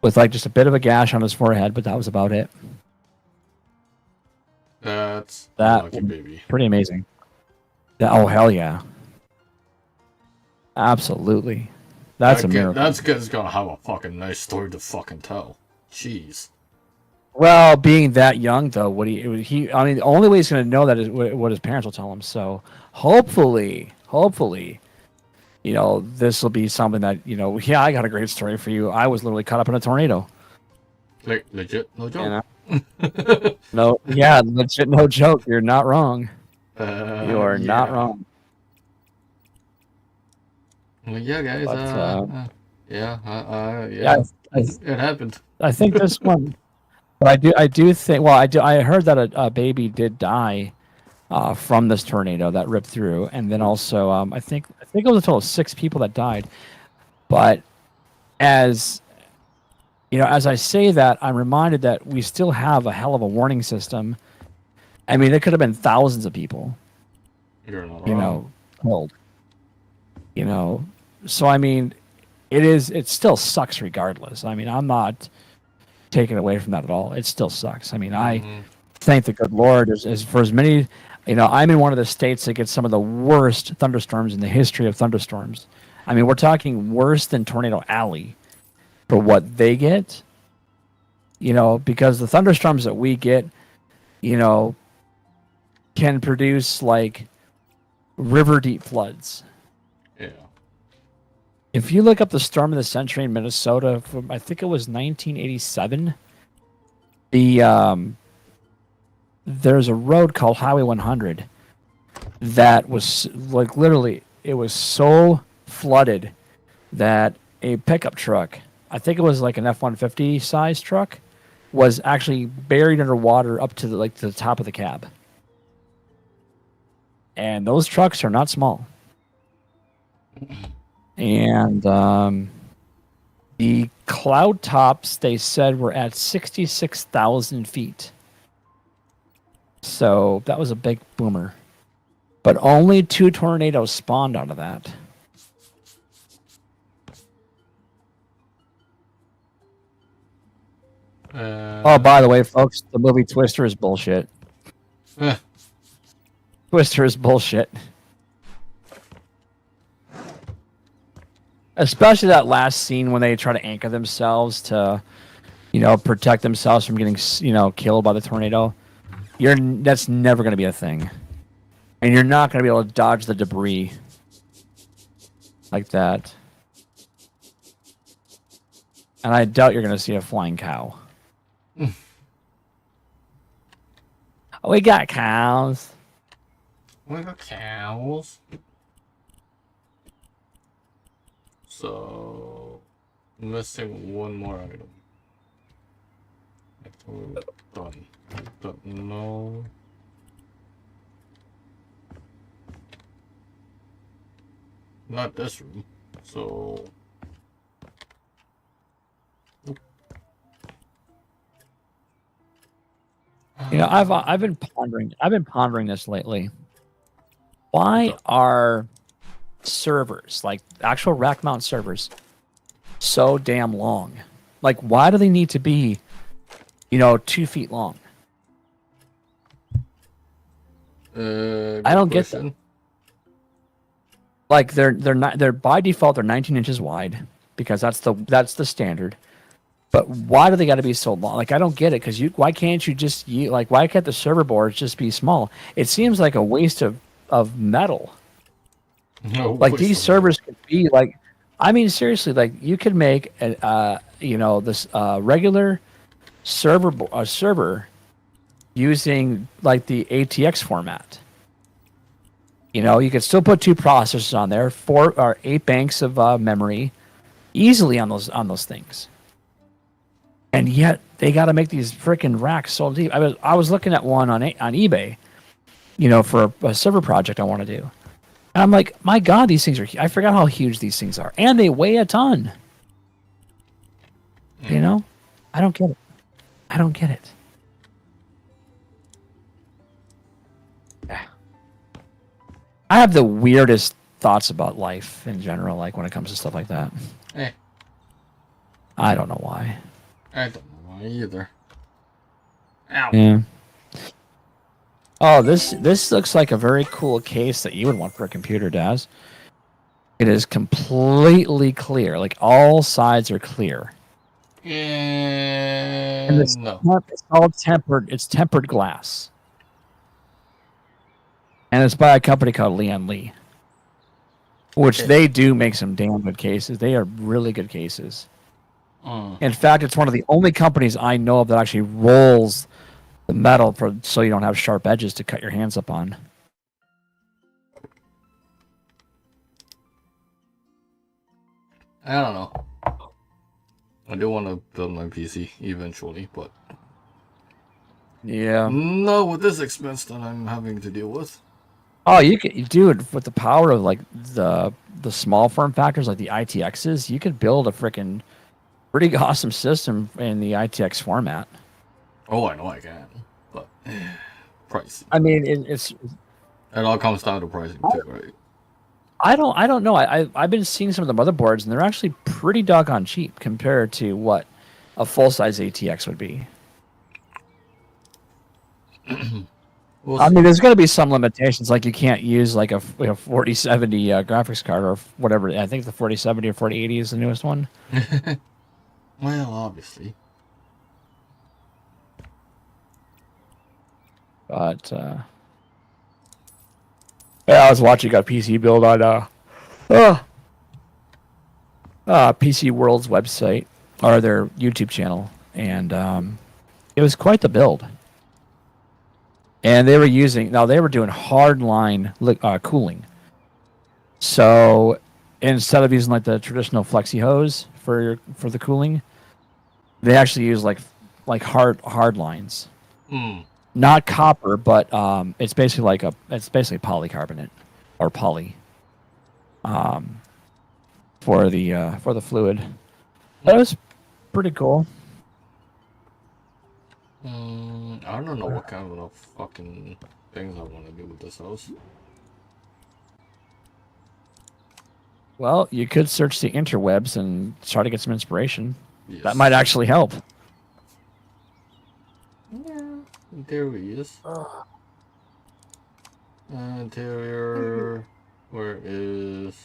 with like just a bit of a gash on his forehead, but that was about it. That's lucky baby. Pretty amazing. Oh hell yeah! Absolutely, that's a miracle. That kid's gonna have a fucking nice story to fucking tell. Jeez. Well, being that young though, the only way he's gonna know that is what his parents will tell him. So hopefully, you know, this will be something that, you know, yeah, I got a great story for you. I was literally caught up in a tornado. Like legit, no joke. No, yeah, legit, no joke. You're not wrong. You are not wrong. Well, yeah, guys. But, yeah. It happened. I think this one, but I do think. Well, I heard that a baby did die from this tornado that ripped through, and then also I think it was a total of 6 people that died. But as you know, as I say that, I'm reminded that we still have a hell of a warning system. I mean, it could have been thousands of people, You're not you wrong. know, killed. You know, so I mean, it still sucks regardless. I mean, I'm not taking away from that at all. It still sucks. I mean, I thank the good Lord as for as many. You know, I'm in one of the states that gets some of the worst thunderstorms in the history of thunderstorms. I mean, we're talking worse than Tornado Alley for what they get. You know, because the thunderstorms that we get, you know, can produce like river deep floods. Yeah. If you look up the storm of the century in Minnesota from, I think it was 1987, there's a road called Highway 100 that was like literally, it was so flooded that a pickup truck, I think it was like an F-150 size truck, was actually buried underwater up to the top of the cab. And those trucks are not small. And the cloud tops, they said, were at 66,000 feet. So that was a big boomer. But only 2 tornadoes spawned out of that. Oh, by the way, folks, the movie Twister is bullshit. Twister is bullshit. Especially that last scene when they try to anchor themselves to, protect themselves from getting, killed by the tornado. That's never going to be a thing. And you're not going to be able to dodge the debris like that. And I doubt you're going to see a flying cow. We got cows. We got cows. So, missing one more item. Done. But no. Not this room. So. I've been pondering this lately. Why are servers, like actual rack mount servers, so damn long? Like, why do they need to be, 2 feet long? I don't get them. Like they're by default they're 19 inches wide because that's the standard. But why do they got to be so long? Like, I don't get it. Because why can't you just why can't the server boards just be small? It seems like a waste of metal. No, like these servers could be like, I mean, seriously, like you could make this regular server using like the ATX format. You could still put 2 processors on there, 4 or 8 banks of memory, easily on those things. And yet they got to make these freaking racks so deep. I was looking at one on eBay, for a server project I want to do. And I'm like, my God, these things are. I forgot how huge these things are, and they weigh a ton. I don't get it. I don't get it. Yeah. I have the weirdest thoughts about life in general, like when it comes to stuff like that. I don't know why. I don't know why either. Ow. Yeah. Oh, this looks like a very cool case that you would want for a computer, Daz. It is completely clear. Like, all sides are clear. And it's all tempered. It's tempered glass. And it's by a company called Lian Li. Which they do make some damn good cases. They are really good cases. In fact, it's one of the only companies I know of that actually rolls the metal so you don't have sharp edges to cut your hands up on. I don't know. I do want to build my PC eventually, but yeah, not with this expense that I'm having to deal with. Oh, you could do it with the power of like the small form factors like the ITXs. You could build a freaking pretty awesome system in the ITX format. Oh, I know I can, but price. I mean, it all comes down to pricing too, right? I don't know. I've been seeing some of the motherboards, and they're actually pretty doggone cheap compared to what a full size ATX would be. I mean, there's going to be some limitations, like you can't use like a 4070 graphics card or whatever. I think the 4070 or 4080 is the newest one. Well, obviously. But yeah, I was watching a PC build on PC World's website or their YouTube channel, and it was quite the build. And they were doing hardline cooling. So instead of using like the traditional flexi hose for the cooling, they actually use like like hard lines. Hmm. Not copper, but it's basically polycarbonate or poly. For the fluid. That was pretty cool. I don't know what kind of fucking things I want to do with this house. Well, you could search the interwebs and try to get some inspiration. Yes. That might actually help. Yeah, there he is. Interior. Where is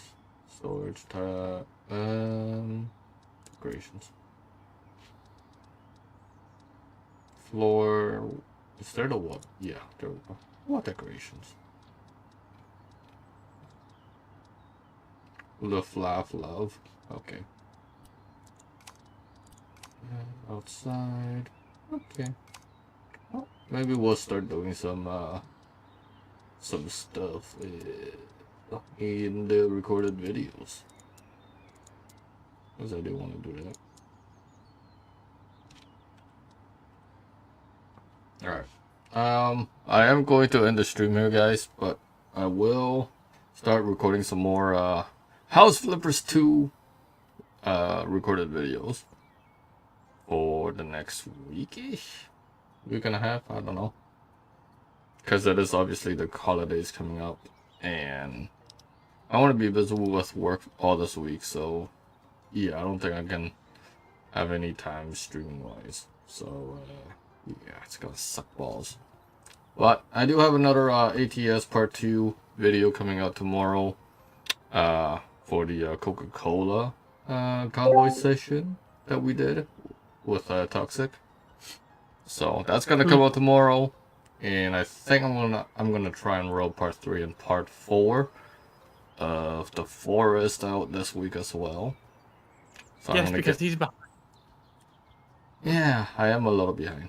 storage tab? Decorations. Floor. Is there the what? Yeah, there we go. What decorations? Love, laugh, love. Okay. Outside. Okay. Well, maybe we'll start doing some stuff in the recorded videos. Because I do want to do that. Alright. I am going to end the stream here, guys, but I will start recording some more House Flippers 2 recorded videos for the next week-ish? Week and a half? I don't know. Because that is obviously the holidays coming up, and I want to be busy with work all this week, so yeah, I don't think I can have any time streaming wise. So yeah, it's gonna suck balls. But I do have another ATS Part 2 video coming out tomorrow for the Coca-Cola convoy session that we did with Toxic. So that's gonna come out tomorrow. And I think I'm gonna try and roll Part 3 and Part 4 of the Forest out this week as well. So yes, because he's behind. Yeah, I am a little behind.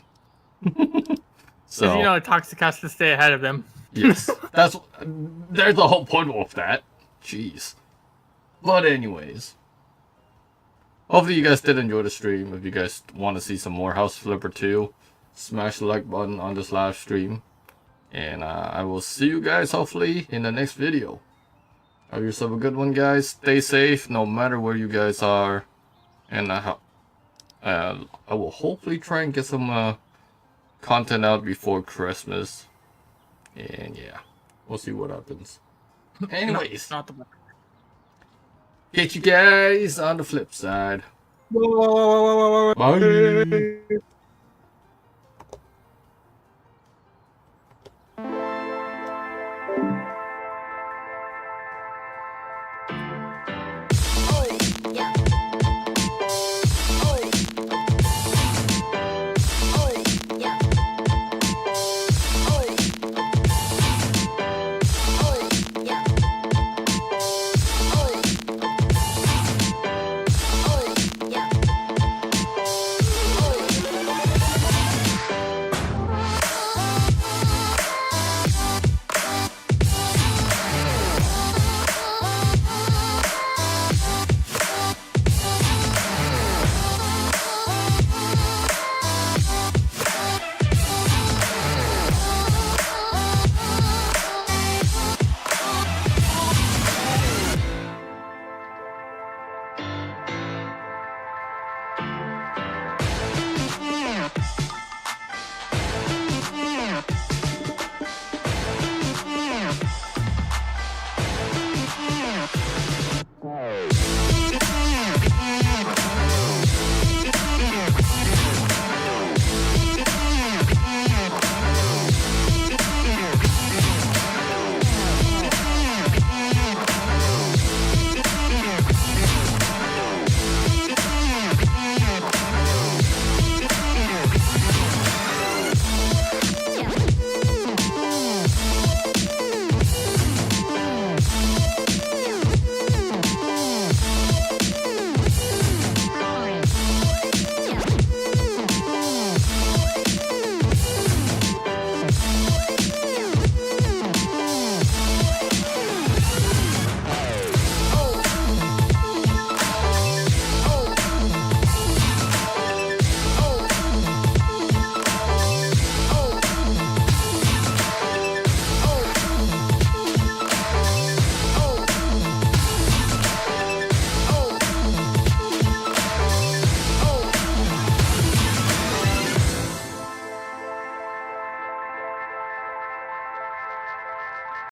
So you know, Toxic has to stay ahead of him. Yes, there's the whole point of that. Jeez. But anyways, hopefully you guys did enjoy the stream. If you guys want to see some more House Flipper 2, smash the like button on this live stream, and I will see you guys hopefully in the next video. Have yourself a good one, guys. Stay safe no matter where you guys are, and I will hopefully try and get some content out before Christmas, and yeah, we'll see what happens. Anyways, not the get you guys on the flip side. Bye. Bye.